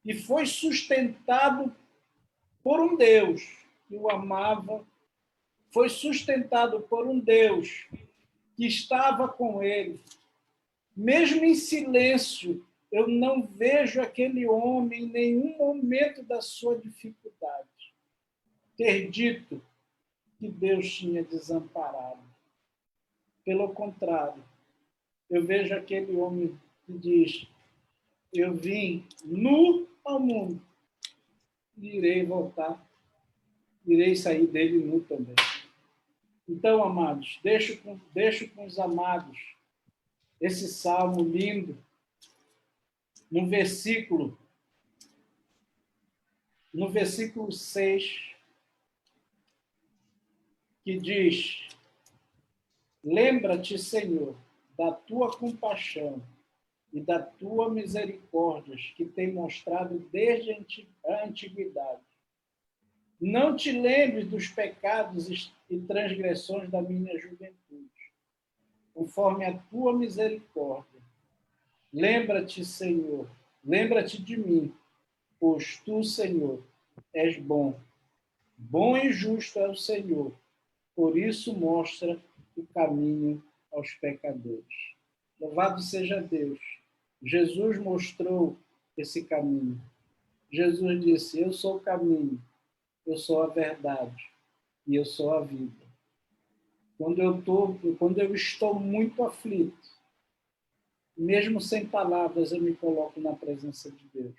e foi sustentado por um Deus que o amava, foi sustentado por um Deus que estava com ele. Mesmo em silêncio, eu não vejo aquele homem em nenhum momento da sua dificuldade ter dito que Deus tinha desamparado. Pelo contrário, eu vejo aquele homem que diz: eu vim nu ao mundo e irei voltar, irei sair dele nu também. Então, amados, deixo com os amados esse salmo lindo, no versículo 6, que diz: lembra-te, Senhor, da tua compaixão e da tua misericórdia que tem mostrado desde a antiguidade. Não te lembres dos pecados e transgressões da minha juventude, conforme a tua misericórdia. Lembra-te, Senhor, lembra-te de mim, pois tu, Senhor, és bom. Bom e justo é o Senhor, por isso mostra o caminho aos pecadores. Louvado seja Deus. Jesus mostrou esse caminho. Jesus disse: eu sou o caminho, eu sou a verdade e eu sou a vida. Quando eu estou muito aflito, mesmo sem palavras, eu me coloco na presença de Deus.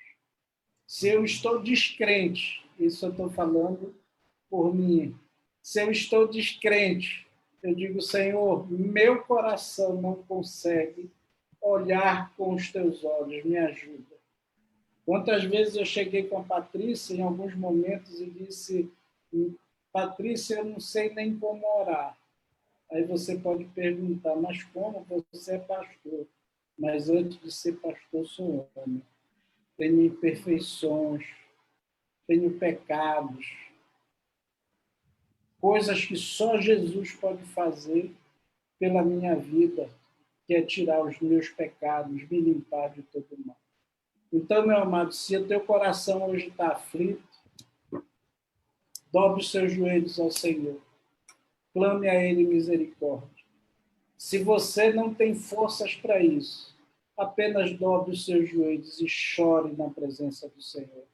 Se eu estou descrente, isso eu estou falando por mim. Se eu estou descrente, eu digo: Senhor, meu coração não consegue olhar com os teus olhos, me ajuda. Quantas vezes eu cheguei com a Patrícia em alguns momentos e disse: Patrícia, eu não sei nem como orar. Aí você pode perguntar: mas como? Você é pastor. Mas antes de ser pastor, sou homem. Tenho imperfeições, tenho pecados, coisas que só Jesus pode fazer pela minha vida, que é tirar os meus pecados, me limpar de todo mal. Então, meu amado, se o teu coração hoje está aflito, dobre os seus joelhos ao Senhor. Clame a Ele misericórdia. Se você não tem forças para isso, apenas dobre os seus joelhos e chore na presença do Senhor.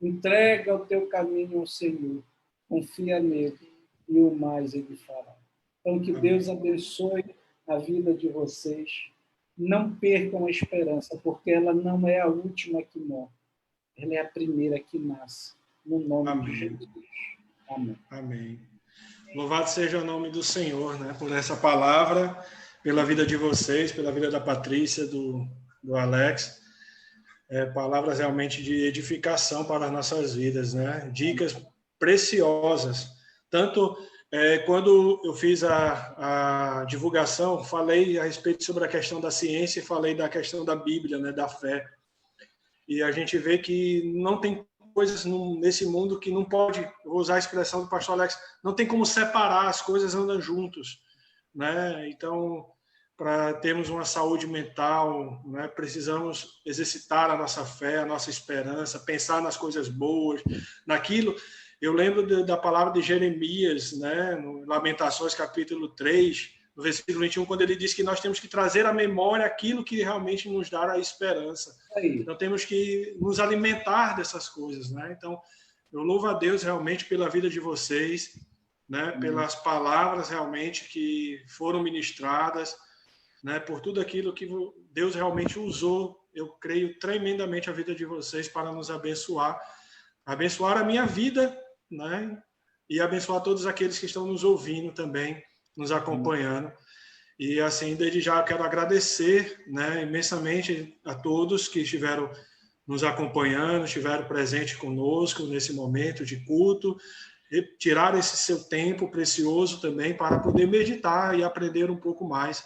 Entrega o teu caminho ao Senhor. Confia nele e o mais Ele fará. Então, que Deus abençoe a vida de vocês. Não percam a esperança, porque ela não é a última que morre. Ela é a primeira que nasce. No nome de Jesus. Amém. Amém. Louvado seja o nome do Senhor, né, por essa palavra, pela vida de vocês, pela vida da Patrícia, do Alex. Palavras realmente de edificação para as nossas vidas, né? Dicas preciosas, tanto Quando eu fiz a divulgação, falei a respeito sobre a questão da ciência e falei da questão da Bíblia, né, da fé. E a gente vê que não tem coisas nesse mundo que não pode, vou usar a expressão do pastor Alex, não tem como separar, as coisas andam juntos, né? Então, para termos uma saúde mental, né, precisamos exercitar a nossa fé, a nossa esperança, pensar nas coisas boas, naquilo. Eu lembro da palavra de Jeremias, né, no Lamentações, capítulo 3, no versículo 21, quando ele diz que nós temos que trazer à memória aquilo que realmente nos dá a esperança. Então, temos que nos alimentar dessas coisas, né? Então, eu louvo a Deus realmente pela vida de vocês, né, pelas palavras realmente que foram ministradas, né, por tudo aquilo que Deus realmente usou. Eu creio tremendamente a vida de vocês para nos abençoar a minha vida, né, e abençoar todos aqueles que estão nos ouvindo também, nos acompanhando. E assim, desde já eu quero agradecer, né, imensamente a todos que estiveram nos acompanhando, estiveram presentes conosco nesse momento de culto, e tirar esse seu tempo precioso também para poder meditar e aprender um pouco mais.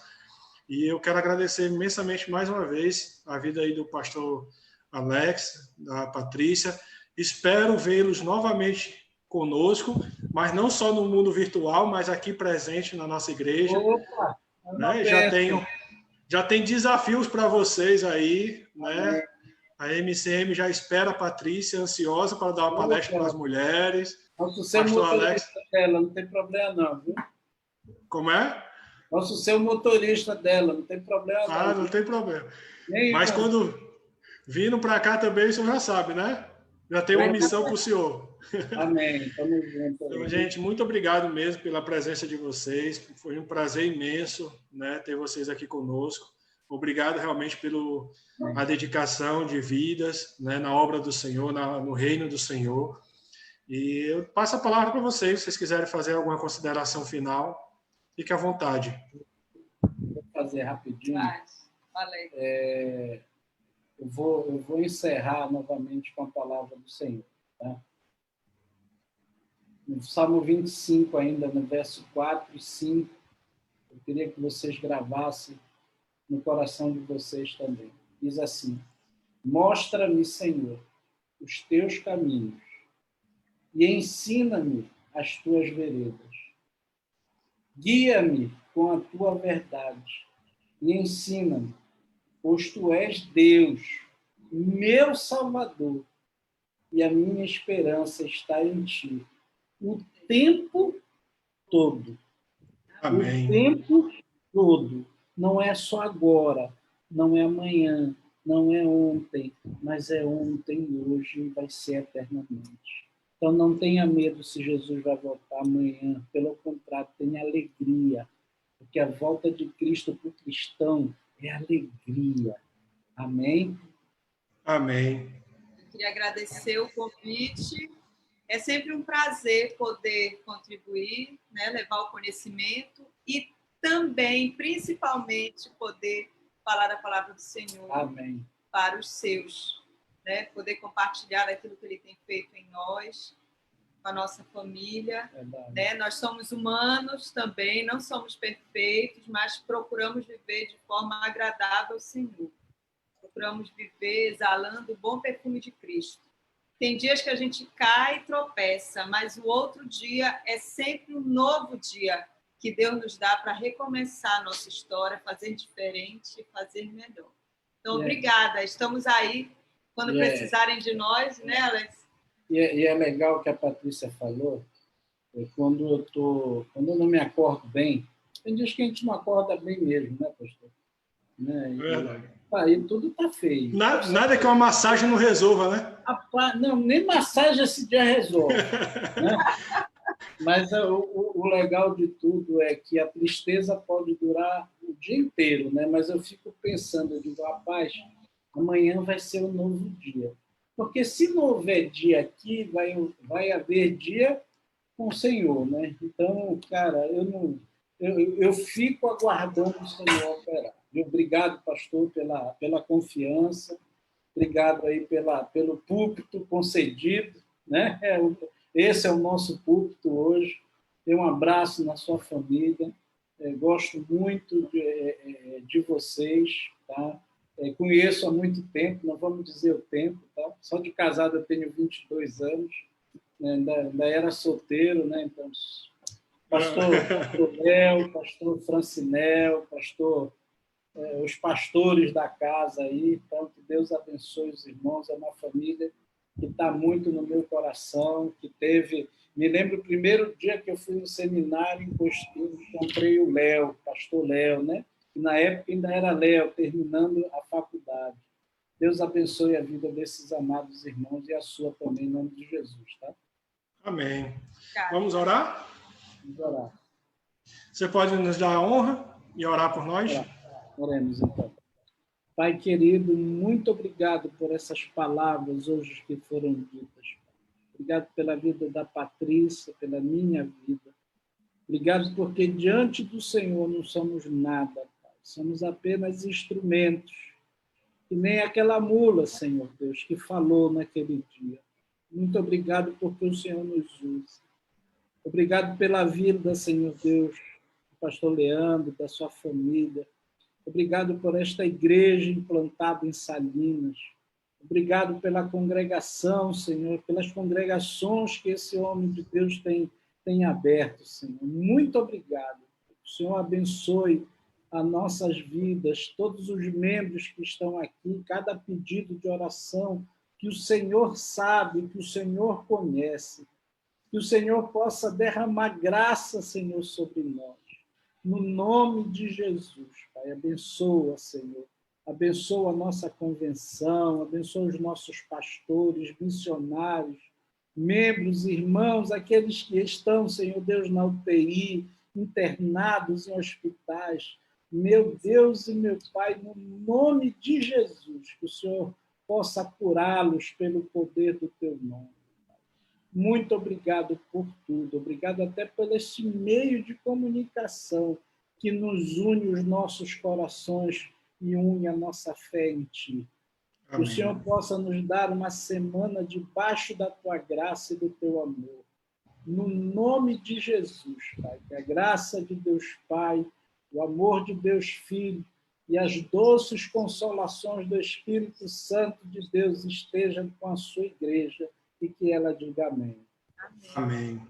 E eu quero agradecer imensamente mais uma vez a vida aí do pastor Alex, da Patrícia. Espero vê-los novamente conosco, mas não só no mundo virtual, mas aqui presente na nossa igreja. Opa, né? Já tem desafios para vocês aí, né? A MCM já espera a Patrícia, ansiosa para dar uma palestra para as mulheres. Nosso ser motorista dela, não tem problema não, viu? Como é? Posso ser o motorista dela, não tem problema não. Ah, não tem problema. Nem mas não. Quando vindo para cá também, o senhor já sabe, né? Já tem uma missão para o senhor. Amém. Tamo junto. Então, gente, muito obrigado mesmo pela presença de vocês. Foi um prazer imenso, né, ter vocês aqui conosco. Obrigado realmente pela dedicação de vidas, né, na obra do Senhor, no reino do Senhor. E eu passo a palavra para vocês, se vocês quiserem fazer alguma consideração final, fique à vontade. Vou fazer rapidinho. Eu vou encerrar novamente com a palavra do Senhor. Tá? No Salmo 25, ainda no verso 4 e 5, eu queria que vocês gravassem no coração de vocês também. Diz assim: mostra-me, Senhor, os teus caminhos e ensina-me as tuas veredas. Guia-me com a tua verdade e ensina-me, pois tu és Deus, meu Salvador, e a minha esperança está em ti o tempo todo. Amém. O tempo todo. Não é só agora, não é amanhã, não é ontem, mas é ontem, hoje e vai ser eternamente. Então não tenha medo se Jesus vai voltar amanhã. Pelo contrário, tenha alegria, porque a volta de Cristo para o cristão é alegria. Amém? Amém. Eu queria agradecer o convite. É sempre um prazer poder contribuir, né, levar o conhecimento e também, principalmente, poder falar a palavra do Senhor. Amém. Para os seus, né, poder compartilhar aquilo que Ele tem feito em nós, com a nossa família. Né? Nós somos humanos também, não somos perfeitos, mas procuramos viver de forma agradável ao Senhor. Procuramos viver exalando o bom perfume de Cristo. Tem dias que a gente cai e tropeça, mas o outro dia é sempre um novo dia que Deus nos dá para recomeçar a nossa história, fazer diferente e fazer melhor. Então, obrigada. Estamos aí quando precisarem de nós, né, Alex? E é legal o que a Patrícia falou. Quando eu não me acordo bem, tem dias que a gente não acorda bem mesmo, né, pastor? Né? Verdade. Aí tudo está feio. Nada que uma massagem não resolva, né? Não, nem massagem esse dia resolve. Né? Mas o legal de tudo é que a tristeza pode durar o dia inteiro, né? Mas eu fico pensando, eu digo, rapaz, amanhã vai ser um novo dia. Porque se não houver dia aqui, vai haver dia com o Senhor, né? Então, cara, eu fico aguardando o Senhor operar. E obrigado, pastor, pela confiança. Obrigado aí pelo púlpito concedido, né? Esse é o nosso púlpito hoje. Dê um abraço na sua família. Gosto muito de vocês, tá? Conheço há muito tempo, não vamos dizer o tempo, tá? Só de casado eu tenho 22 anos, né? Ainda era solteiro, né? Então, pastor Léo, pastor Francinel, os pastores da casa aí, então que Deus abençoe os irmãos, é uma família que está muito no meu coração, que teve... Me lembro o primeiro dia que eu fui no seminário, encontrei o Léo, pastor Léo, né? E na época ainda era Léo, terminando a faculdade. Deus abençoe a vida desses amados irmãos e a sua também, em nome de Jesus, tá? Amém. Vamos orar? Vamos orar. Você pode nos dar a honra e orar por nós? Oremos, então. Pai querido, muito obrigado por essas palavras hoje que foram ditas. Obrigado pela vida da Patrícia, pela minha vida. Obrigado porque diante do Senhor não somos nada, Pai. Somos apenas instrumentos. E nem aquela mula, Senhor Deus, que falou naquele dia. Muito obrigado porque o Senhor nos usa. Obrigado pela vida, Senhor Deus, do pastor Leandro, da sua família. Obrigado por esta igreja implantada em Salinas. Obrigado pela congregação, Senhor, pelas congregações que esse homem de Deus tem aberto, Senhor. Muito obrigado. O Senhor abençoe as nossas vidas, todos os membros que estão aqui, cada pedido de oração que o Senhor sabe, que o Senhor conhece. Que o Senhor possa derramar graça, Senhor, sobre nós. No nome de Jesus, Pai, abençoa, Senhor. Abençoa a nossa convenção, abençoa os nossos pastores, missionários, membros, irmãos, aqueles que estão, Senhor Deus, na UTI, internados em hospitais. Meu Deus e meu Pai, no nome de Jesus, que o Senhor possa curá-los pelo poder do Teu nome. Muito obrigado por tudo. Obrigado até por esse meio de comunicação que nos une os nossos corações e une a nossa fé em Ti. Que o Senhor possa nos dar uma semana debaixo da Tua graça e do Teu amor. No nome de Jesus, Pai, que a graça de Deus Pai, o amor de Deus Filho e as doces consolações do Espírito Santo de Deus estejam com a sua igreja e que ela diga amém. Amém.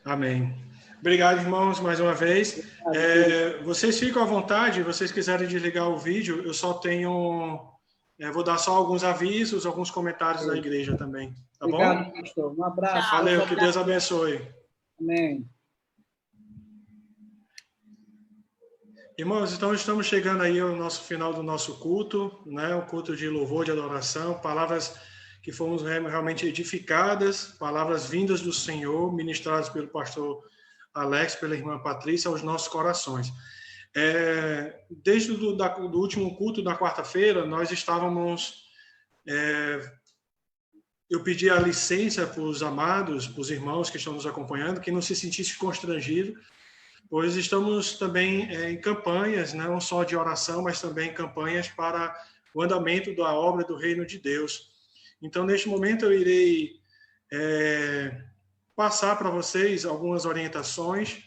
Amém. Obrigado, irmãos, mais uma vez. Vocês ficam à vontade, vocês quiserem desligar o vídeo, eu só tenho... vou dar só alguns avisos, alguns comentários da igreja também. Tá bom? Obrigado, pastor. Um abraço. Valeu, que Deus abençoe. Amém. Irmãos, então estamos chegando aí ao nosso final do nosso culto, né? O culto de louvor, de adoração, palavras que fomos realmente edificadas, palavras vindas do Senhor, ministradas pelo pastor Alex, pela irmã Patrícia, aos nossos corações. Desde do último culto da quarta-feira, nós estávamos... eu pedi a licença para os amados, para os irmãos que estão nos acompanhando, que não se sentisse constrangido, pois estamos também em campanhas, não só de oração, mas também campanhas para o andamento da obra do Reino de Deus. Então, neste momento, eu irei passar para vocês algumas orientações,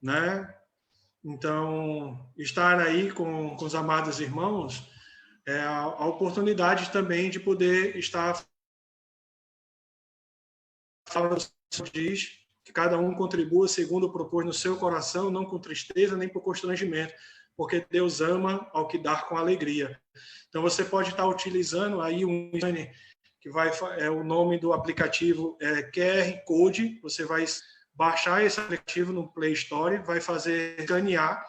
né? Então, estar aí com os amados irmãos é a oportunidade também de poder estar... A palavra do Senhor diz que cada um contribua segundo propôs no seu coração, não com tristeza nem por constrangimento, porque Deus ama ao que dar com alegria. Então, você pode estar utilizando aí um que o nome do aplicativo é QR Code. Você vai baixar esse aplicativo no Play Store, vai fazer escanear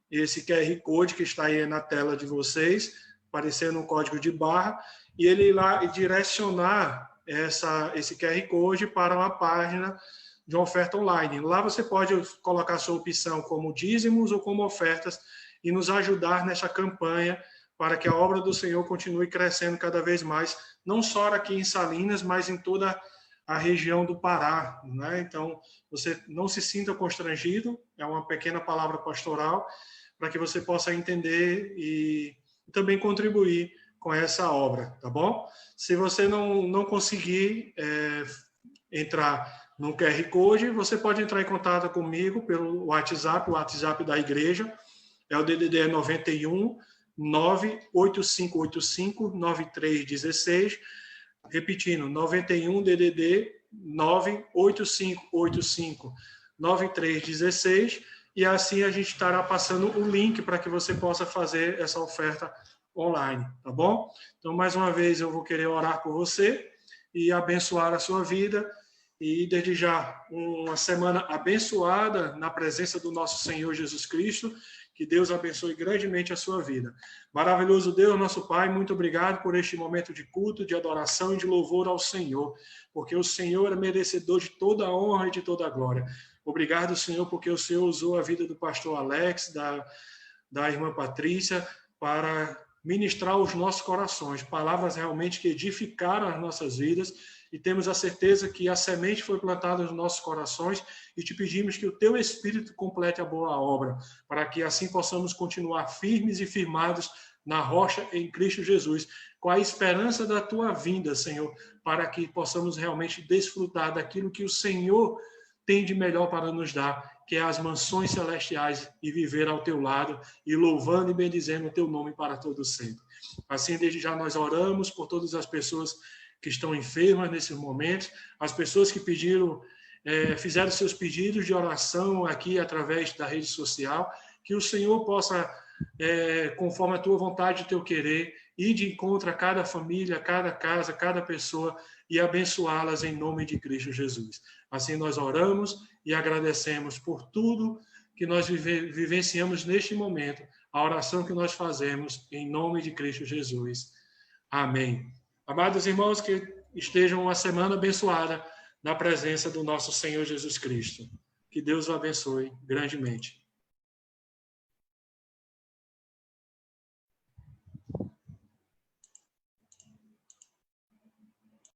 esse QR Code que está aí na tela de vocês, aparecendo um código de barra, e ele ir lá e direcionar esse QR Code para uma página de uma oferta online. Lá você pode colocar sua opção como dízimos ou como ofertas e nos ajudar nessa campanha para que a obra do Senhor continue crescendo cada vez mais, não só aqui em Salinas, mas em toda a região do Pará, né? Então, você não se sinta constrangido, é uma pequena palavra pastoral, para que você possa entender e também contribuir com essa obra, tá bom? Se você não conseguir entrar no QR Code. Você pode entrar em contato comigo pelo WhatsApp, o WhatsApp da igreja, é o DDD 91 98585 9316, repetindo, 91 DDD 98585 9316, e assim a gente estará passando o link para que você possa fazer essa oferta online, tá bom? Então, mais uma vez, eu vou querer orar por você e abençoar a sua vida, e desde já, uma semana abençoada na presença do nosso Senhor Jesus Cristo. Que Deus abençoe grandemente a sua vida. Maravilhoso Deus, nosso Pai, muito obrigado por este momento de culto, de adoração e de louvor ao Senhor, porque o Senhor é merecedor de toda a honra e de toda a glória. Obrigado, Senhor, porque o Senhor usou a vida do pastor Alex, da irmã Patrícia, para ministrar os nossos corações, palavras realmente que edificaram as nossas vidas, e temos a certeza que a semente foi plantada nos nossos corações, e te pedimos que o teu Espírito complete a boa obra, para que assim possamos continuar firmes e firmados na rocha em Cristo Jesus, com a esperança da tua vinda, Senhor, para que possamos realmente desfrutar daquilo que o Senhor tem de melhor para nos dar, que é as mansões celestiais, e viver ao teu lado, e louvando e bendizendo o teu nome para todo sempre. Assim, desde já nós oramos por todas as pessoas que estão enfermas nesses momentos, as pessoas que fizeram seus pedidos de oração aqui através da rede social, que o Senhor possa, conforme a tua vontade e teu querer, ir de encontro a cada família, cada casa, cada pessoa, e abençoá-las em nome de Cristo Jesus. Assim nós oramos e agradecemos por tudo que nós vivenciamos neste momento, a oração que nós fazemos em nome de Cristo Jesus. Amém. Amados irmãos, que estejam uma semana abençoada na presença do nosso Senhor Jesus Cristo. Que Deus o abençoe grandemente.